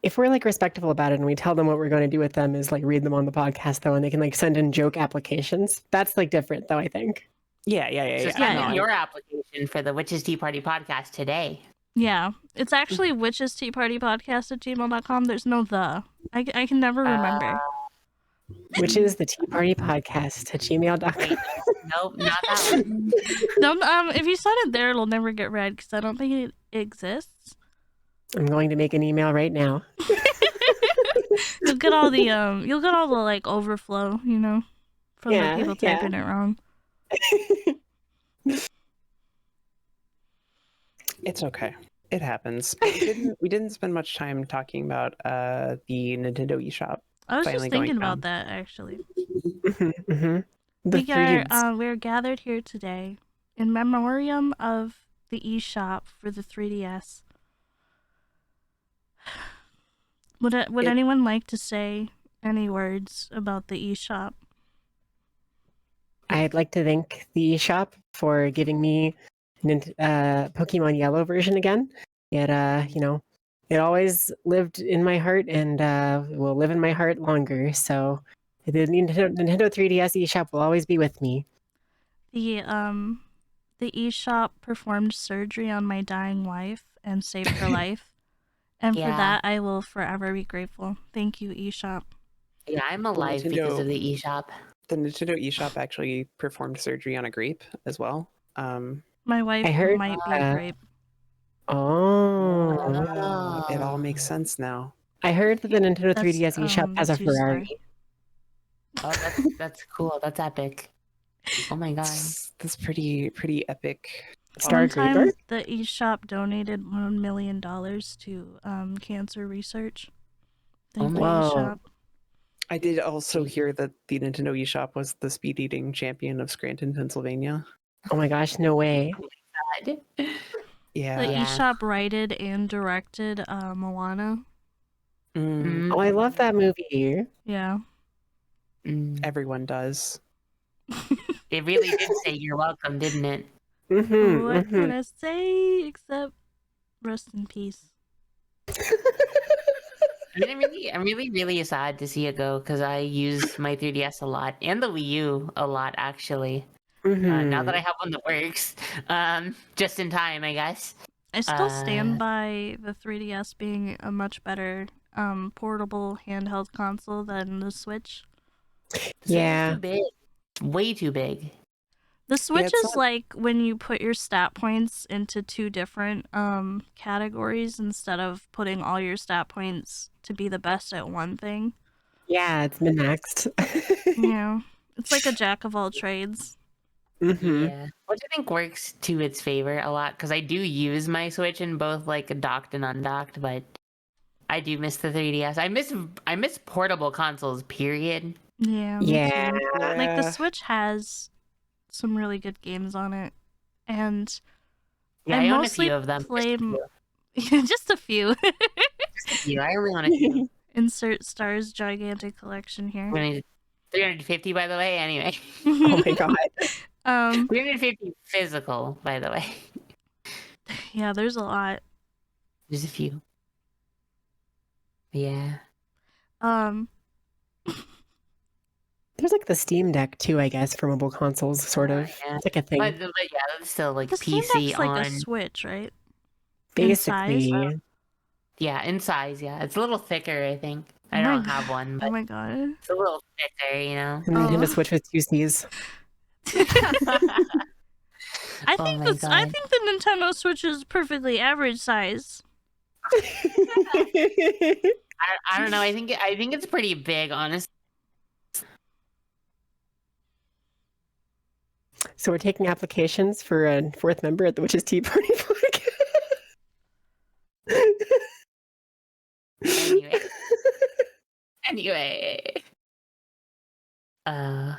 If we're like respectful about it and we tell them what we're going to do with them is like read them on the podcast though, and they can like send in joke applications. That's like different though, I think. Yeah. So Yeah, send yeah. in your application for the Witches Tea Party podcast today. Yeah, it's actually Witches Tea Party podcast at gmail.com. There's no the. I can never remember. Which is the Tea Party Podcast at gmail.com. Nope, not that one. No, if you send it there, it'll never get read because I don't think it exists. I'm going to make an email right now. You'll get all the like overflow, you know, from the people typing it wrong. It's okay. It happens. We didn't spend much time talking about the Nintendo eShop. I was just finally going thinking about down. that actually. The We're gathered here today in memoriam of the eShop for the 3DS. Would anyone like to say any words about the eShop? I'd like to thank the eShop for giving me Pokemon Yellow version again. It it always lived in my heart and will live in my heart longer. So the Nintendo 3DS eShop will always be with me. The eShop performed surgery on my dying wife and saved her life. And for Yeah. that, I will forever be grateful. Thank you, eShop. Yeah, I'm alive because Nintendo- of the eShop. The Nintendo eShop actually performed surgery on a grape as well. My wife I heard, might be a grape. Oh. It all makes sense now. I heard that the Nintendo That's, 3DS eShop has a too sad. Ferrari. Oh, that's cool. That's epic. Oh my god. That's pretty epic. Star One time, Creeper? the eShop donated $1 million to cancer research. Thank you, Whoa. eShop. I did also hear that the Nintendo eShop was the speed eating champion of Scranton, Pennsylvania. Oh my gosh, no way. God. Yeah. The Yeah. eShop writed and directed Moana. Mm, Oh, I love that movie. Yeah. Mm. everyone does. It really did say you're welcome, didn't it? What can I say except rest in peace? I mean, I'm really sad to see it go because I use my 3DS a lot and the Wii U a lot actually. Now that I have one that works, just in time, I guess. I still stand by the 3DS being a much better portable handheld console than the Switch. Yeah. It's too big. It's way too big. The Switch it's is not- like when you put your stat points into two different categories instead of putting all your stat points to be the best at one thing. Yeah, it's min-maxed. You know, it's like a jack of all trades. Yeah, which I think works to its favor a lot because I do use my Switch in both like docked and undocked, but I do miss the 3DS. I miss portable consoles. Period. Yeah, me Yeah. too. Like the Switch has some really good games on it, and Yeah, I I own a mostly few of them. play just a few. Just a few. I only own a few. Insert Star's gigantic collection here. 350, by the way. Anyway, Oh my god. 350 physical, by the way. Yeah, there's a lot. There's a few. Yeah. There's like the Steam Deck too, I guess, for mobile consoles, sort of. Yeah. It's like a thing. But yeah, that's still like The Steam PC Deck's like on. a Switch, right? Basically. Yeah, in size. Yeah, it's a little thicker. I think. Oh I my don't God. have one, Oh but my god. it's a little thicker. You know. The Nintendo Oh. Switch with 2 C's. I Oh think my I God. think the Nintendo Switch is perfectly average size. I don't know. I think it's pretty big, honestly. So we're taking applications for a 4th member at the Witch's Tea Party Anyway. Anyway. Yeah,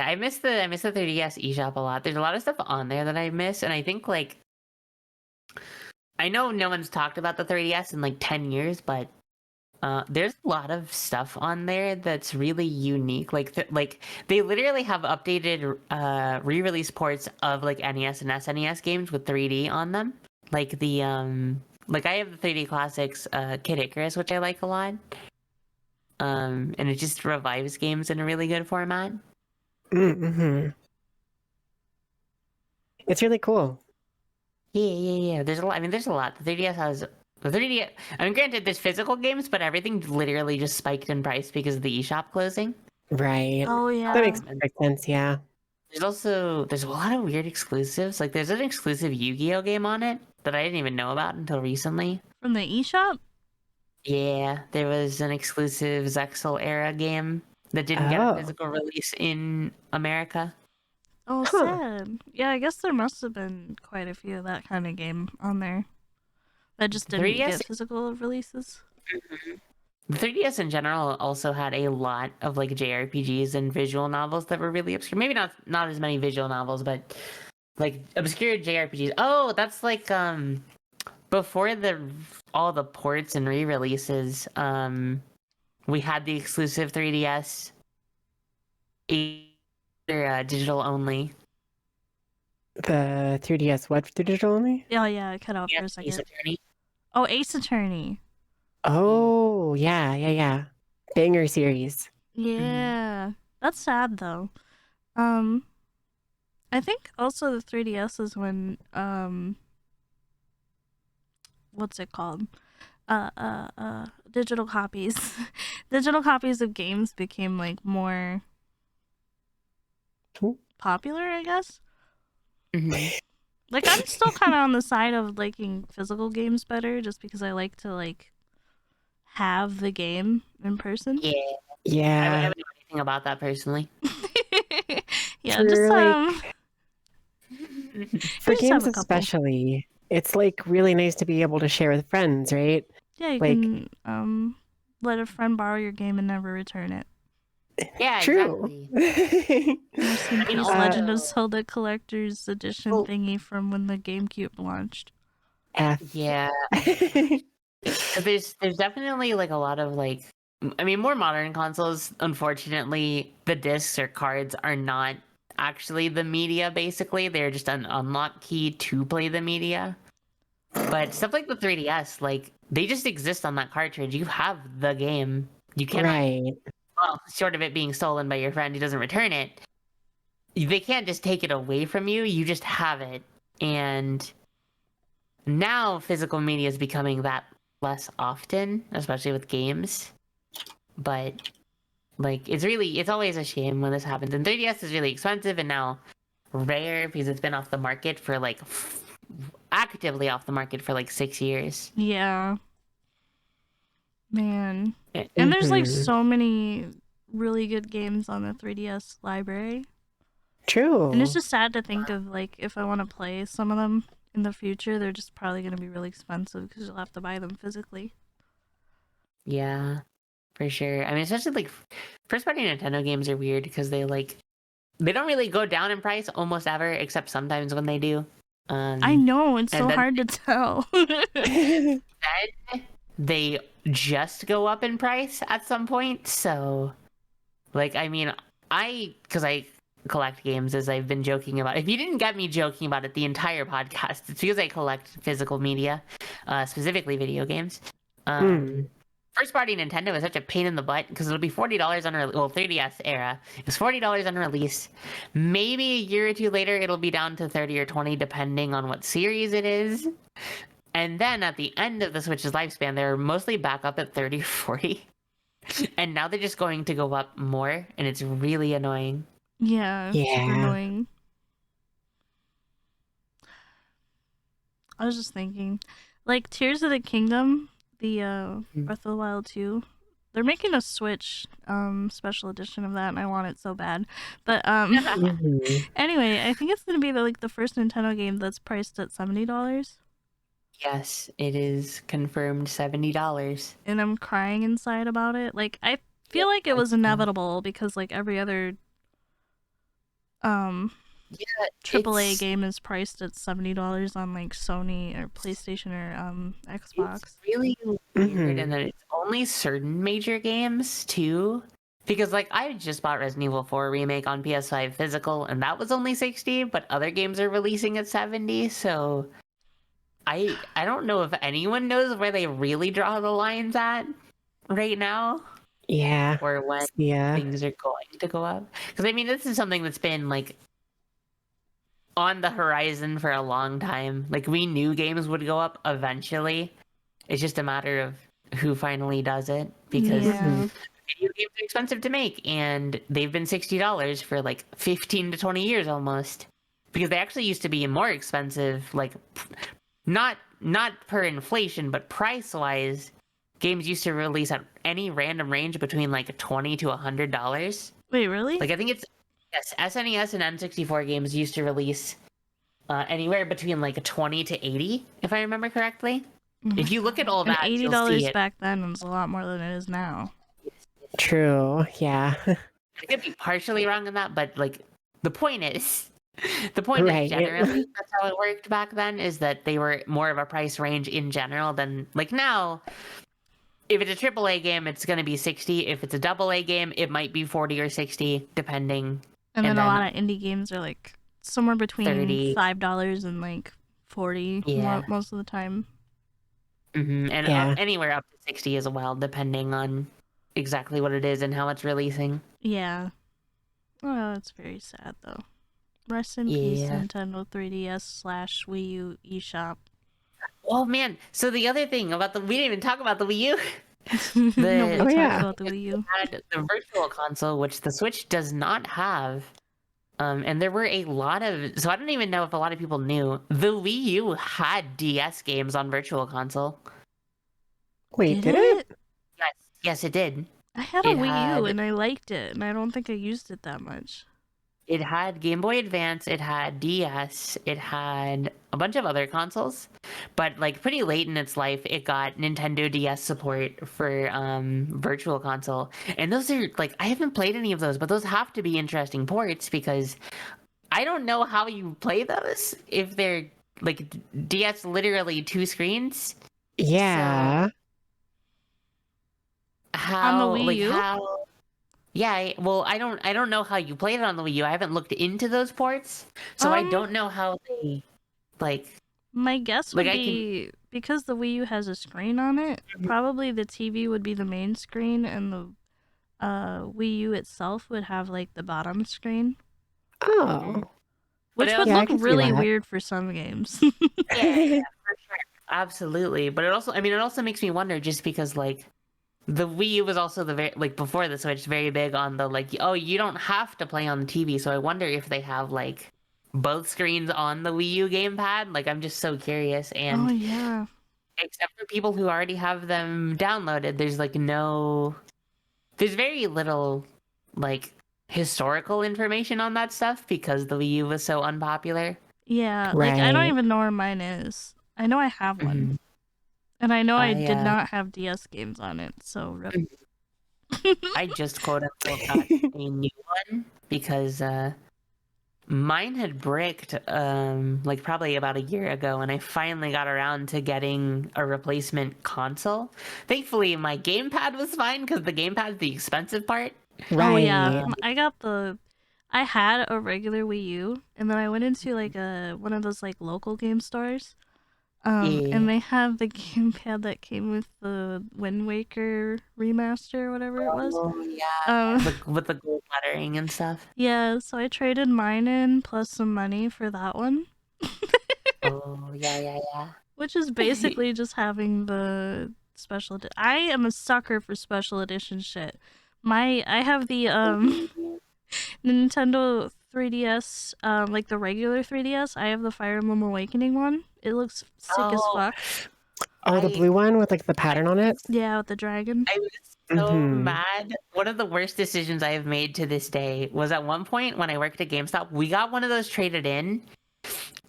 I miss the 3DS eShop a lot. There's a lot of stuff on there that I miss, and I think like I know no one's talked about the 3DS in like 10 years, but there's a lot of stuff on there that's really unique. Like they literally have updated re-release ports of like NES and SNES games with 3D on them. Like the like I have the 3D Classics Kid Icarus, which I like a lot. And it just revives games in a really good format. Mm-hmm. It's really cool. Yeah. There's a lot. I mean, there's a lot. The 3DS has the 3DS. I mean, granted, there's physical games, but everything literally just spiked in price because of the eShop closing. Right. Oh yeah. That makes perfect sense, yeah. There's a lot of weird exclusives. Like there's an exclusive Yu-Gi-Oh game on it that I didn't even know about until recently. From the eShop? Yeah, there was an exclusive Zexal era game that didn't get a Oh. physical release in America. Oh, Huh. sad. Yeah, I guess there must have been quite a few of that kind of game on there that just didn't 3DS? get physical releases. The 3DS in general also had a lot of like JRPGs and visual novels that were really obscure. Maybe not as many visual novels, but like obscure JRPGs. Oh, that's like before all the ports and re-releases, we had the exclusive 3DS digital only. The 3DS what for digital only? Oh yeah, it cut out for a Ace second. Attorney. Oh, Ace Attorney. Oh, yeah. Banger series. Yeah. That's sad though. I think also the 3DS is when what's it called? Digital copies. Digital copies of games became like more Cool. popular, I guess. Mhm. Like I'm still kind of on the side of liking physical games better just because I like to like have the game in person. Yeah, I Yeah. wouldn't know anything about that personally. Yeah, For, just like, For I just have games a couple. especially, it's like really nice to be able to share with friends, right? Yeah, you like- can let a friend borrow your game and never return it. Yeah, True. exactly. Rest in I mean, peace, also- Legend of Zelda Collector's Edition Well- thingy from when the GameCube launched. F. Yeah. 'Cause there's definitely like a lot of like, I mean, more modern consoles, unfortunately, the discs or cards are not actually the media. Basically, they're just an unlock key to play the media. But stuff like the 3DS, like they just exist on that cartridge. You have the game. You cannot, Right. well, short of it being stolen by your friend who doesn't return it, they can't just take it away from you. You just have it, and now physical media is becoming that less often, especially with games. But like it's always a shame when this happens. And 3DS is really expensive and now rare because it's been off the market for like actively off the market for like 6 years. Yeah. Man. And there's like Mhm. so many really good games on the 3DS library. True. And it's just sad to think of, like, if I want to play some of them in the future, they're just probably going to be really expensive because you'll have to buy them physically. Yeah, for sure. I mean, especially like first party Nintendo games are weird because they don't really go down in price almost ever, except sometimes when they do. I know, it's so then hard to tell. then they just go up in price at some point. So, like, I mean, because I collect games, as I've been joking about. If you didn't get me joking about it the entire podcast, it's because I collect physical media, specifically video games. First party Nintendo is such a pain in the butt because it'll be $40 on 3DS era. It was $40 on release. Maybe a year or two later, it'll be down to 30 or 20, depending on what series it is. And then at the end of the Switch's lifespan, they're mostly back up at 30 or 40. And now they're just going to go up more, and it's really annoying. Yeah, super annoying. I was just thinking, like, Tears of the Kingdom, the Breath of the Wild 2, they're making a Switch special edition of that, and I want it so bad. But anyway, I think it's gonna be the first Nintendo game that's priced at $70. Yes, it is confirmed $70. And I'm crying inside about it. Like, I feel like it was inevitable because, like, every other AAA game is priced at $70 on, like, Sony or PlayStation or Xbox. It's really weird, and then it's only certain major games too. Because, like, I just bought Resident Evil 4 Remake on PS5 physical, and that was only 60, but other games are releasing at 70, so I don't know if anyone knows where they really draw the lines at right now. Yeah. Or when things are going to go up. Because, I mean, this is something that's been, like, on the horizon for a long time. Like, we knew games would go up eventually. It's just a matter of who finally does it. Because video games are expensive to make, and they've been $60 for, like, 15 to 20 years almost. Because they actually used to be more expensive, like, not per inflation, but price-wise. Games used to release at any random range between, like, $20 to $100. Wait, really? Like, I think it's... Yes, SNES and N64 games used to release anywhere between, like, 20 to 80, if I remember correctly. If you look at all that, $80 you'll see it. back then was a lot more than it is now. True, yeah. I could be partially wrong on that, but, like, the point is generally that's how it worked back then, is that they were more of a price range in general than, like, now. If it's a AAA game, it's going to be 60. If it's a AA game, it might be 40 or 60, depending. And then a lot of indie games are, like, somewhere between 30. $5 and, like, 40 most of the time. And anywhere up to 60 as well, depending on exactly what it is and how it's releasing. Yeah. Oh, it's very sad, though. Rest in peace, Nintendo 3DS / Wii U eShop. Oh, man. So the other thing about we didn't even talk about the Wii U. Nobody talks about the Wii U. Had the Virtual Console, which the Switch does not have. And there were a lot of... So I don't even know if a lot of people knew. The Wii U had DS games on Virtual Console. Wait, did it? Yes, it did. I had a Wii U and I liked it, and I don't think I used it that much. It had Game Boy Advance, it had DS, it had a bunch of other consoles, but, like, pretty late in its life, it got Nintendo DS support for Virtual Console. And those are, like, I haven't played any of those, but those have to be interesting ports, because I don't know how you play those if they're, like, DS literally 2 screens. Yeah. So, how, on the Wii U? Yeah, well, I don't know how you played it on the Wii U. I haven't looked into those ports, so I don't know how they, like... My guess would be, because the Wii U has a screen on it, probably the TV would be the main screen, and the Wii U itself would have, like, the bottom screen. Oh. Which would look really weird for some games. Yeah, for sure. Absolutely. But it also makes me wonder, just because, like, the Wii U was also before the Switch, very big on the, like, oh, you don't have to play on the TV. So I wonder if they have, like, both screens on the Wii U gamepad. Like, I'm just so curious. And except for people who already have them downloaded, there's very little, like, historical information on that stuff because the Wii U was so unpopular. Yeah, like I don't Right. even know where mine is. I know I have one. Mhm. And I know I did I not have DS games on it, so rip. I just quote unquote got a new one because mine had bricked like probably about a year ago, and I finally got around to getting a replacement console. Thankfully, my gamepad was fine because the gamepad's the expensive part. Oh yeah, Right. I had a regular Wii U, and then I went into like one of those like local game stores. And Yeah. they have the gamepad that came with the Wind Waker remaster or whatever it was. Oh yeah, Um, with the gold lettering and stuff. yeah, so I traded mine in plus some money for that one, Oh yeah. which is basically just having the I am a sucker for special edition shit. I have the Nintendo 3DS, like the regular 3DS. I have the Fire Emblem Awakening one. It looks sick as Oh, fuck. Oh, the I blue one with like the pattern on it. Yeah, with the dragon. I was so Mhm. mad. One of the worst decisions I have made to this day was at one point when I worked at GameStop, we got one of those traded in,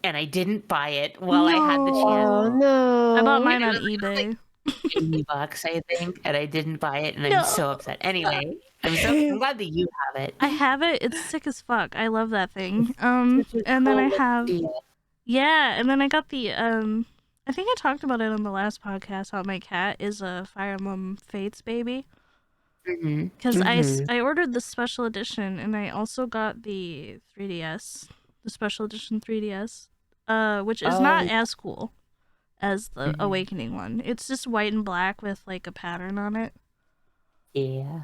and I didn't buy it while I had the chance. Oh no. I bought mine It on was eBay. $80, I think, and I didn't buy it, and I'm No. so upset. Anyway, I'm glad that you have it. I have it. It's sick as fuck. I love that thing. Such a And then I cool have deal. yeah, and then I got the I think I talked about it on the last podcast how my cat is a Fire Emblem Fates baby. Mhm. Because Mhm. I ordered the special edition, and I also got the 3DS, the special edition 3DS, which is not Oh, as cool as the mhm. Awakening one. It's just white and black with like a pattern on it. Yeah.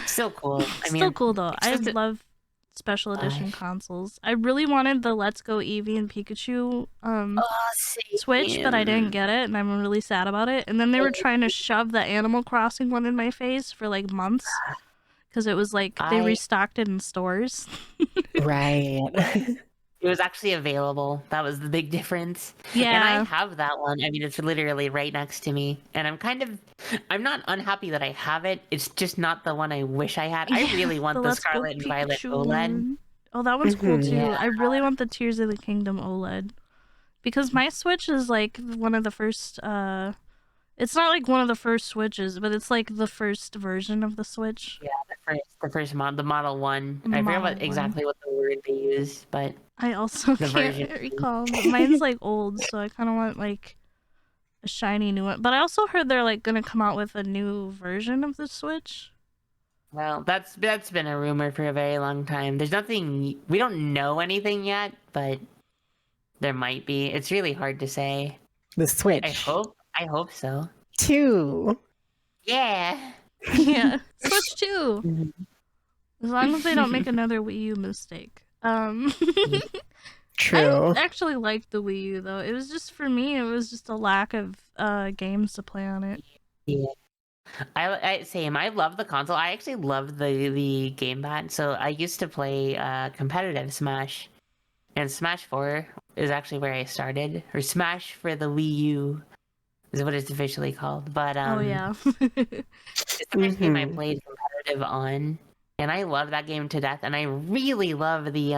Still cool. I Still mean, cool though. it's I just a, love special edition gosh. consoles. I really wanted the Let's Go Eevee and Pikachu Oh, Switch, but I didn't same. get it, and I'm really sad about it. And then they were trying to shove the Animal Crossing one in my face for like months because it was like they I restocked it in stores. Right. It was actually available. That was the big difference. And I Yeah, have that one. I mean, it's literally right next to me. And I'm not unhappy that I have it. It's just not the one I wish I had. I yeah, really the want the Let's Go Scarlet and Violet Pikachu OLED. one. Oh, that one's cool Mhm. Yeah. too. I really want the Tears of the Kingdom OLED because my Switch is like one of the first. It's not like one of the first Switches, but it's like the first version of the Switch. Yeah, the first the Model 1. The I forget model one. exactly what the word they used, but I also the can't version. recall, but mine's like old, so I kind of want like a shiny new one. But I also heard they're like gonna come out with a new version of the Switch. Well, that's been a rumor for a very long time. There's nothing we don't know anything yet, but there might be. It's really hard to say. The I Switch. hope so. 2. Yeah. Yeah, Switch 2. Mhm. As long as they don't make another Wii U mistake. I True. actually liked the Wii U though. It was just for me. It was just a lack of games to play on it. Yeah. I same. I love the console. I actually love the gamepad. So I used to play competitive Smash, and Smash 4 is actually where I started, or Smash for the Wii U is what it's officially called. But Oh yeah. it's the first game I Mhm. played competitive on, and I love that game to death. And I really love the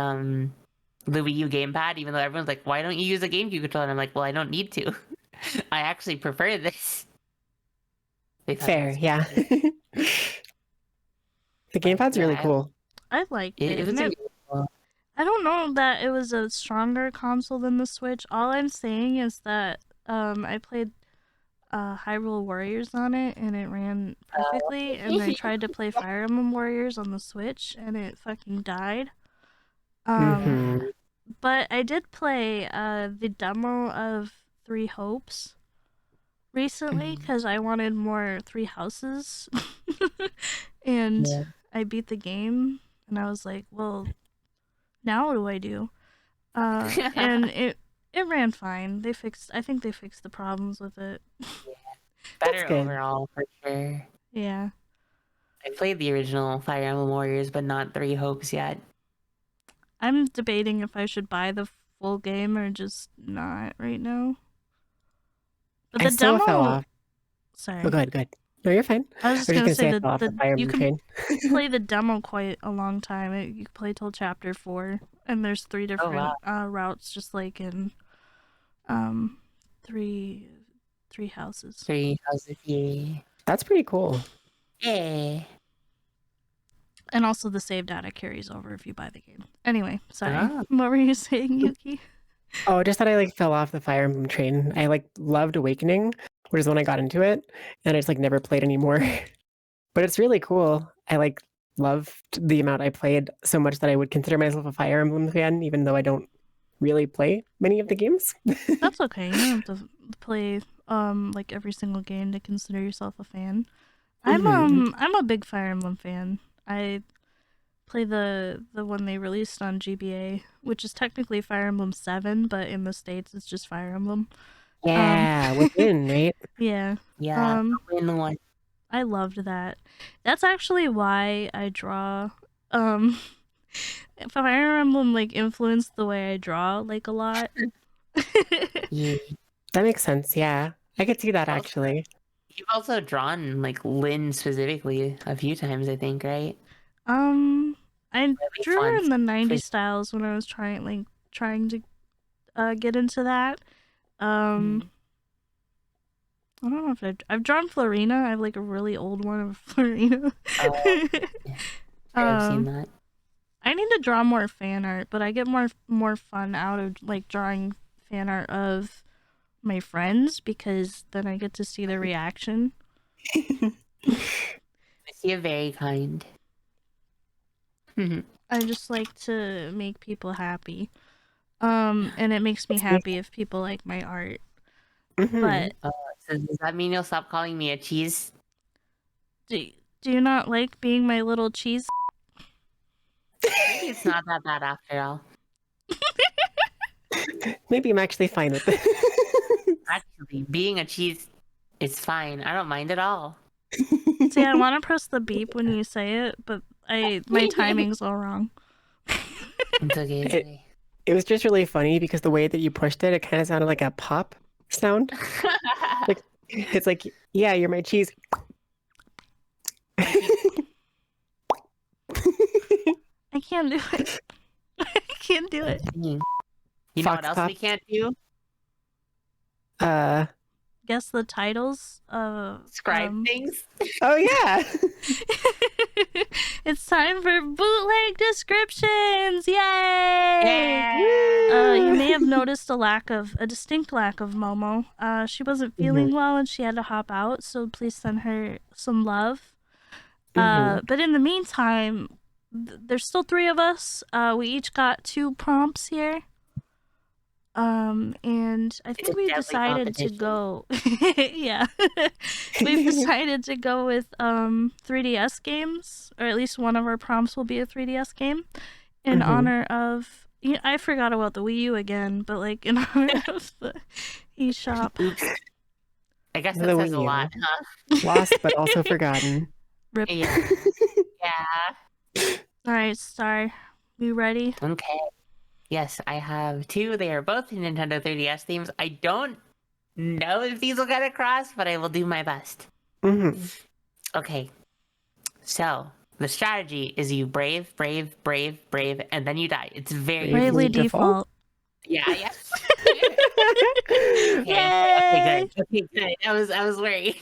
Wii U gamepad, even though everyone's like, "Why don't you use a GameCube controller?" And I'm like, "Well, I don't need to. I actually prefer this." They thought Fair, that's yeah. funny. The But gamepad's yeah, really cool. I liked it it, was and a it I don't know that it was a stronger console than the Switch. All I'm saying is that I played Hyrule Warriors on it and it ran perfectly, and I tried to play Fire Emblem Warriors on the Switch and it fucking died. Mhm. yeah. But I did play the demo of Three Hopes recently because I wanted more Three Houses, and Yeah. I beat the game and I was like, well, now what do I do? And it ran fine. I think they fixed the problems with it. That's Better good. overall for sure. Yeah. I played the original Fire Emblem Warriors, but not Three Hopes yet. I'm debating if I should buy the full game or just not right now. But I the still fell demo, off. sorry. Oh, good, good. No, you're fine. I was just I was gonna just say gonna say I fell off the Fire you Emblem can train. play the demo quite a long time. You can play till chapter 4, and there's 3 Oh, wow. different routes, just like in um three houses. 3 houses. Yeah. That's pretty cool. Yeah. And also the save data carries over if you buy the game. Anyway, sorry. Ah. What were you saying, Yuki? Oh, just that I like fell off the Fire Emblem train. I like loved Awakening, which is when I got into it, and I just like never played anymore. But it's really cool. I like loved the amount I played so much that I would consider myself a Fire Emblem fan, even though I don't really play many of the games. That's okay. You don't have to play like every single game to consider yourself a fan. I'm a big Fire Emblem fan. I play the one they released on GBA, which is technically Fire Emblem 7, but in the States it's just Fire Emblem. Yeah, within, right? Yeah. Yeah. Win one. I loved that. That's actually why I draw. Fire Emblem like influenced the way I draw like a lot. Yeah. That makes sense. Yeah, I could see that actually. You've also drawn like Lynn specifically a few times, I think, right? I drew her in the '90s Please. styles when I was trying to get into that. I don't know if I've drawn Florina. I have like a really old one of Florina. I've seen that. I need to draw more fan art, but I get more fun out of like drawing fan art of my friends because then I get to see their reaction. You're very kind. I just like to make people happy. And it makes me happy if people like my art. But So does that mean you'll stop calling me a cheese? do you not like being my little cheese? Maybe it's not that bad after all. Maybe I'm actually fine with it. Actually, being a cheese is fine. I don't mind at all. See, I want to press the beep when you say it, but my timing's all wrong. It's okay. It's okay. It was just really funny because the way that you pushed it, it kind of sounded like a pop sound. Like it's like, yeah, you're my cheese. I can't do it. I can't do it. You know what else we can't do? Guess the titles of Scribe things. Oh yeah. It's time for bootleg descriptions! Yay! Yeah. You may have noticed a distinct lack of Momo. She wasn't feeling well and she had to hop out, so please send her some love. But in the meantime, there's still 3 of us. We each got 2 prompts here. And I think we've decided to go. Yeah, we've decided to go with 3DS games, or at least one of our prompts will be a 3DS game, in honor of. I forgot about the Wii U again, but like in honor of the eShop. Oops. I guess that says a lot, huh? Lost but also forgotten. Rip. Yeah. Yeah. All right, Star, you ready? Okay. Yes, I have 2. They are both Nintendo 3DS themes. I don't know if these will get across, but I will do my best. Okay. So, the strategy is you brave, and then you die. It's very Bravely easy. default. Yeah, yes. Yay! Okay, good. I was worried.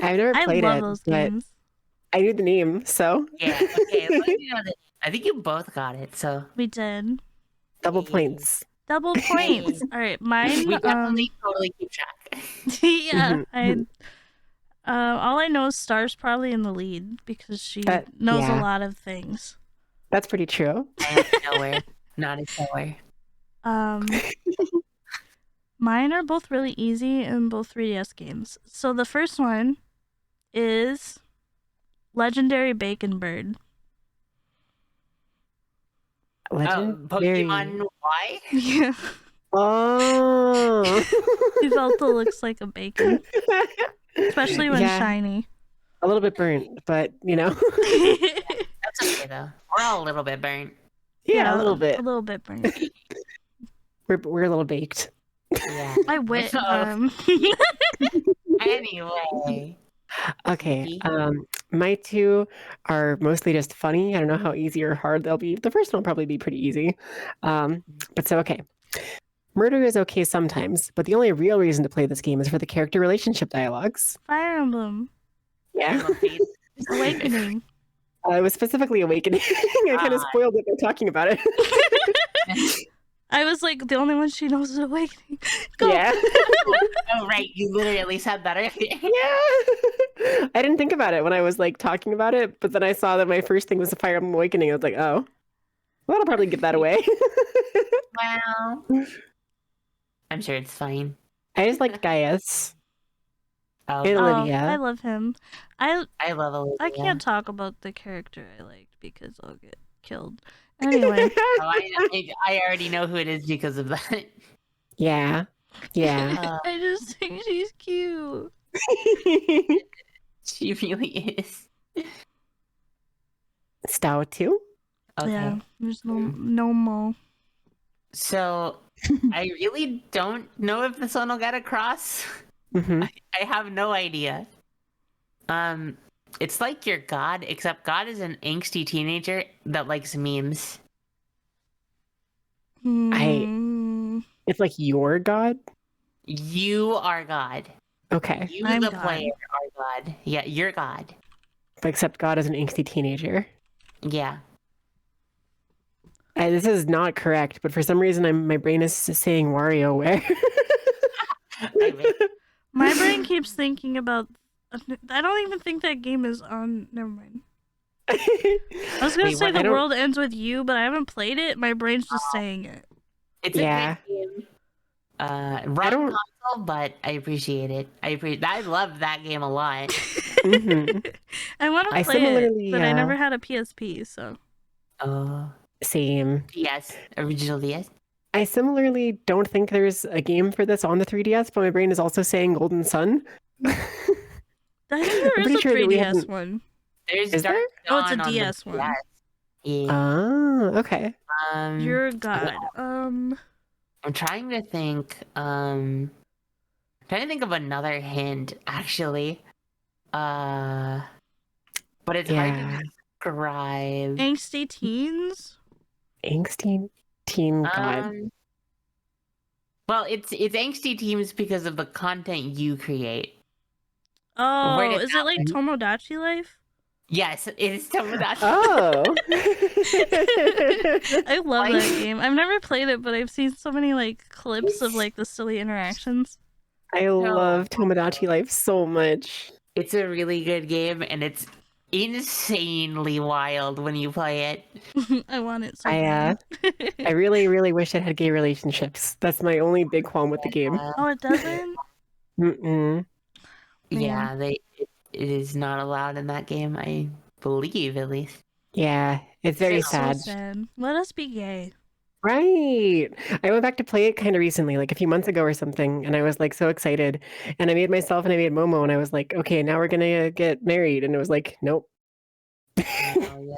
I've never I played love it, those but games. I knew the name, so Yeah, okay. As long as you know that- I think you both got it, so We did. double points. Double points. All right, mine. we definitely totally keep track. Yeah, all I know is Star's probably in the lead because she knows a lot of things. That's pretty true. I am nowhere. Not a nowhere. Mine are both really easy and both 3DS games. So the first one is Legendary Bacon Bird. Legendary. Pokemon Y? Yeah. Oh. Yveltal looks like a bacon, especially when Yeah. shiny. A little bit burnt, but you know. That's okay though. We're all a little bit burnt. Yeah, a little bit. A little bit burnt. We're a little baked. Yeah. I wit. Anyway. Okay. Kinky. My two are mostly just funny. I don't know how easy or hard they'll be. The first one will probably be pretty easy. Okay. Murder is okay sometimes, but the only real reason to play this game is for the character relationship dialogues. Fire Emblem Yeah. Awakening. It was specifically Awakening. I kind of spoiled it by talking about it. I was like, the only one she knows is Awakening. Go. Yeah. Oh, right. You literally said that earlier. Yeah. I didn't think about it when I was like talking about it, but then I saw that my first thing was the Fire Emblem Awakening. I was like, oh, well, I'll probably give that away. Wow. I'm sure it's fine. I just liked Gaius Oh, and Oh, Olivia. I love him. I love Olivia. I can't talk about the character I liked because I'll get killed. Anyway. Oh, I already know who it is because of that. Yeah. Yeah. I just think she's cute. She really is. Stao too? Okay. Yeah, there's no more. So I really don't know if this one will get across. Mm-hmm. I have no idea. It's like your God, except God is an angsty teenager that likes memes. It's like your god? You are God. Okay. You, I'm the God. player, are God. Yeah, you're God. Except God is an angsty teenager. Yeah. This is not correct, but for some reason my brain is saying WarioWare. My brain keeps thinking about. I don't even think that game is on. Never mind. I was gonna say The World Ends With You, but I haven't played it. My brain's just saying it. It's a good game. Wrong console, but I appreciate it. I love that game a lot. Mm-hmm. I want to play it, but I never had a PSP, so. Same. DS, original DS. I similarly don't think there's a game for this on the 3DS, but my brain is also saying Golden Sun. I think there is a 3DS one. Is there? Oh, it's a DS one. Yeah. Oh, okay. You're God. I'm trying to think. Trying to think of another hint, actually. But it's hard to describe. Angsty teens. Angsty teen God. Well, it's angsty teens because of the content you create. Oh, is it like Tomodachi Life? Yes, it is Tomodachi. Oh. I love that game. I've never played it, but I've seen so many like clips of like the silly interactions. I love Tomodachi Life so much. It's a really good game, and it's insanely wild when you play it. I want it so bad. I really, really wish it had gay relationships. That's my only big qualm with the game. Oh, it doesn't? Mm-mm. Yeah, it is not allowed in that game, I believe, at least. Yeah, it's very sad. So sad. Let us be gay. Right. I went back to play it kind of recently, like a few months ago or something, and I was like so excited. And I made myself and I made Momo, and I was like, okay, now we're gonna get married. And it was like, nope. Oh,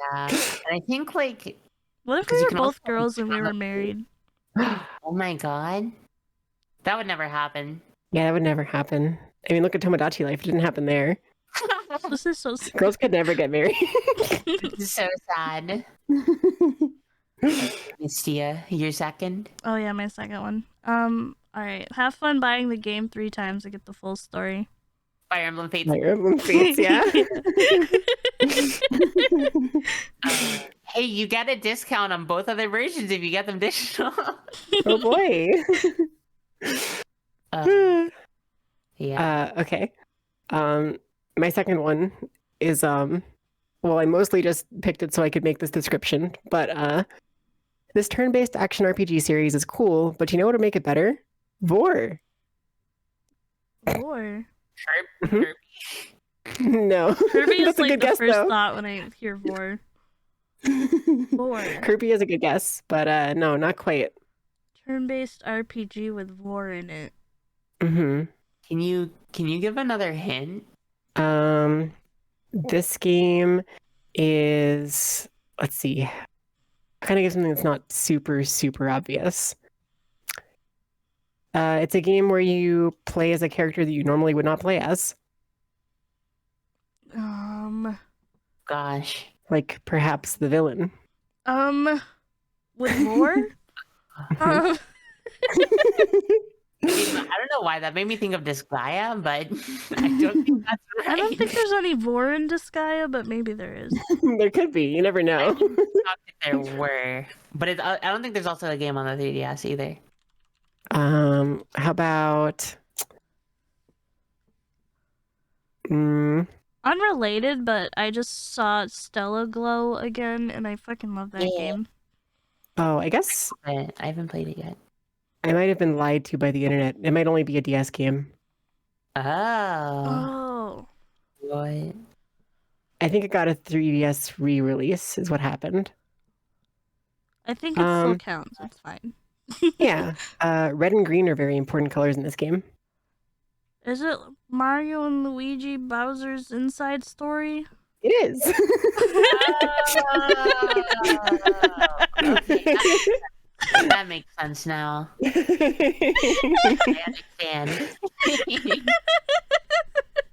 yeah. And I think like, what if we were both girls and we were married? Oh my god, that would never happen. Yeah, that would never happen. I mean, look at Tomodachi Life; it didn't happen there. This is so sad. Girls could never get married. This is so sad. Mistia, your second? Oh yeah, my second one. All right. Have fun buying the game 3 times to get the full story. Fire Emblem Fates. Fire Emblem Fates, yeah. Hey, you get a discount on both other versions if you get them digital. Oh boy. Yeah. Okay. My second one is well, I mostly just picked it so I could make this description, but this turn-based action RPG series is cool, but you know what would make it better? Vor. Vor. Kirby. No. Kirby is That's a like good the guess, first though. thought when I hear Vor. Vor. Kirby is a good guess, but no, not quite. Turn-based RPG with Vor in it. Mm-hmm. Can you give another hint? This game is, let's see, kind of give something that's not super, super obvious. It's a game where you play as a character that you normally would not play as. Gosh. Like perhaps the villain. With more? I don't know why that made me think of Disgaea, but I don't think that's right. I don't think there's any vor in Disgaea, but maybe there is. There could be. You never know. I mean, thought that there were, but I don't think there's also a game on the 3DS either. How about? Unrelated, but I just saw Stella Glow again, and I fucking love that game. Oh, I guess I haven't played it yet. I might have been lied to by the internet. It might only be a DS game. Oh. What? I think it got a 3DS re-release is what happened. I think it still counts. It's fine. Yeah. Red and green are very important colors in this game. Is it Mario and Luigi Bowser's Inside Story? It is. Okay, that makes sense now. I understand.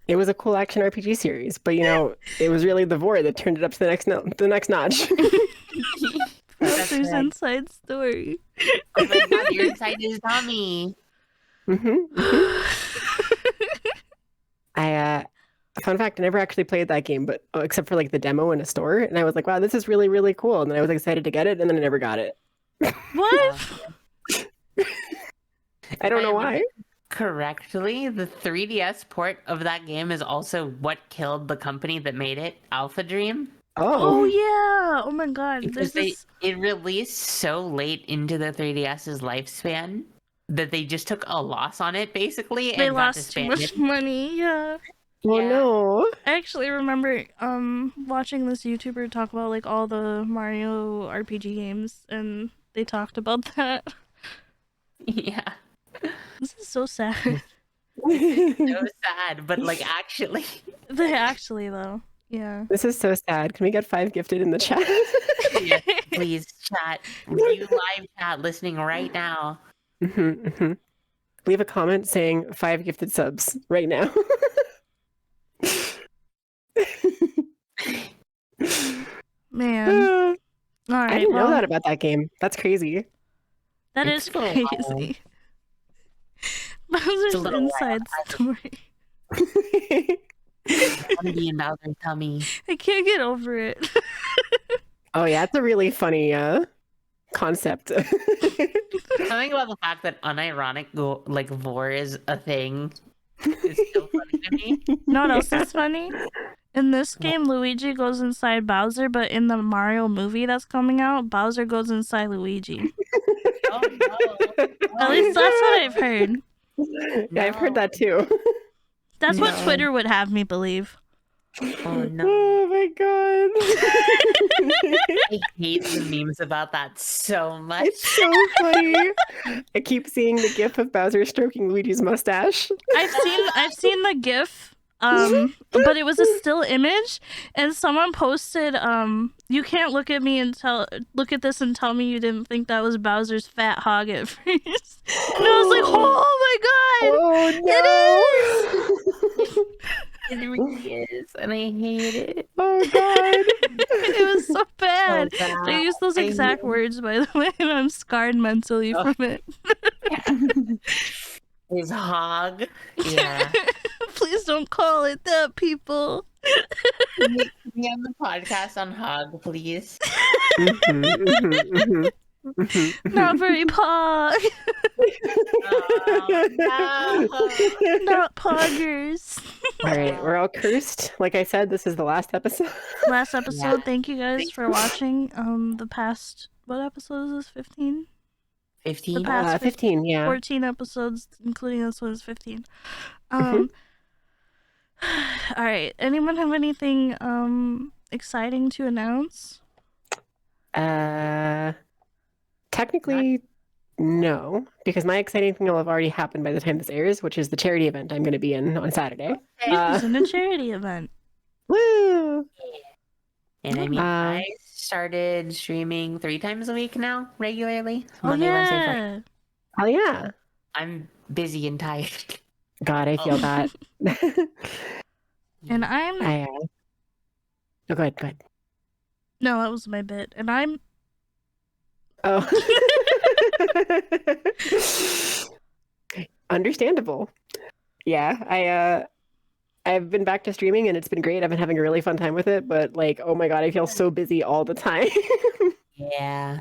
It was a cool action RPG series, but you know, it was really the vor that turned it up to the next notch. Bowser's Inside Story. Oh my god, your inside is Tommy. Fun fact, I never actually played that game, but except for like the demo in a store, and I was like, wow, this is really, really cool. And then I was excited to get it, and then I never got it. What? I don't know why. Correctly, the 3DS port of that game is also what killed the company that made it, Alpha Dream. Oh yeah! Oh my god! Because it released so late into the 3DS's lifespan that they just took a loss on it, basically. They and lost too much money. Yeah. Oh no! I actually remember watching this YouTuber talk about like all the Mario RPG games, and they talked about that. Yeah. This is so sad. So sad, but like actually. Actually though. Yeah. This is so sad. Can we get 5 gifted in the chat? Yes, please, chat. You live chat listening right now. Leave a comment saying 5 gifted subs right now. Man. All right. I didn't know that about that game. That's crazy. That is crazy. Bowser's Inside Story. Andy and Bowser's tummy. I can't get over it. Oh yeah, it's a really funny concept. Something about the fact that unironic like vor is a thing is still funny to me. You know what else is funny? In this game, Luigi goes inside Bowser, but in the Mario movie that's coming out, Bowser goes inside Luigi. Oh no. At least that's what I've heard. Yeah, I've heard that too. That's what Twitter would have me believe. Oh no. Oh my god. I hate the memes about that so much. It's so funny. I keep seeing the gif of Bowser stroking Luigi's mustache. I've seen the GIF, but it was a still image, and someone posted, you can't look at this and tell me you didn't think that was Bowser's fat hog at first. And I was like, oh my god! Oh no! It is! It really is, and I hate it. Oh god! It was so bad. Oh, They used those exact words, by the way, and I'm scarred mentally from it. His hog. Yeah. Please don't call it that, people. Be on the podcast on hog, please. Not very pog. Oh, no. Not poggers. All right, we're all cursed. Like I said, this is the last episode. Last episode. Yeah. Thank you guys for watching. The past, what episode is this? 15? 15? The past 15, yeah. 14 episodes, including this one, is 15. All right. Anyone have anything exciting to announce? Technically, no, because my exciting thing will have already happened by the time this airs, which is the charity event I'm going to be in on Saturday. It's in a charity event. Woo! And I mean, I started streaming 3 times a week now, regularly. Monday, Wednesday, Friday. Oh yeah. I'm busy and tired. God, I feel that. And I'm Oh, go ahead, go ahead. no, that was my bit. And I'm Oh. Understandable. Yeah, I've been back to streaming and it's been great. I've been having a really fun time with it, but like, oh my god, I feel so busy all the time. Yeah.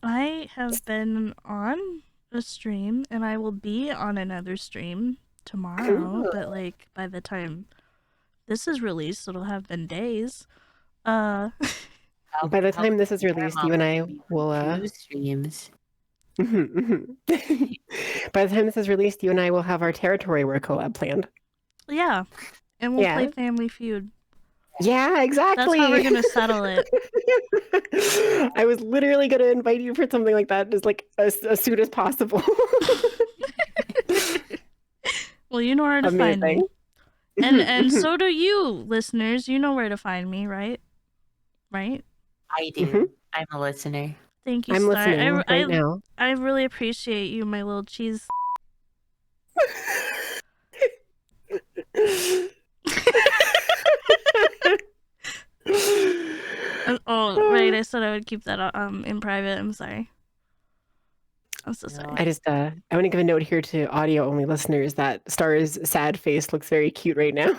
I have been on a stream and I will be on another stream tomorrow, Cool. but like by the time this is released, it'll have been days. By the time this is released, you and I will 2 streams. By the time this is released, you and I will have our territory war collab planned. Yeah. And we'll Yeah. play Family Feud. Yeah, exactly. That's how we're gonna settle it. I was literally gonna invite you for something like that as like as soon as possible. Well, you know where to find me. Amazing. And so do you, listeners. You know where to find me, right? Right? I do. I'm a listener. Thank you, I'm Star. listening right now. I really appreciate you, my little cheese. Oh, right. I said I would keep that in private. I'm sorry. I'm so sorry. I want to give a note here to audio only listeners that Star's sad face looks very cute right now.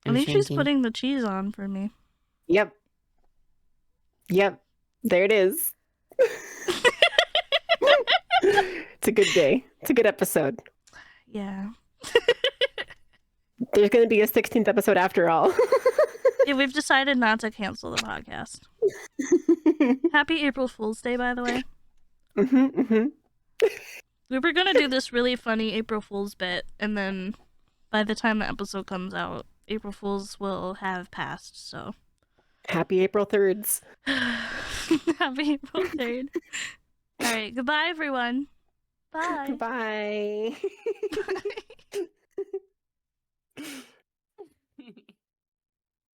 I think she's putting the cheese on for me. Yep. There it is. It's a good day. It's a good episode. Yeah. There's going to be a 16th episode after all. Yeah, we've decided not to cancel the podcast. Happy April Fool's Day, by the way. We were gonna do this really funny April Fool's bit, and then by the time the episode comes out, April Fool's will have passed, so. Happy April 3rds. Happy April 3rd. Alright, goodbye everyone. Bye. Bye. Bye.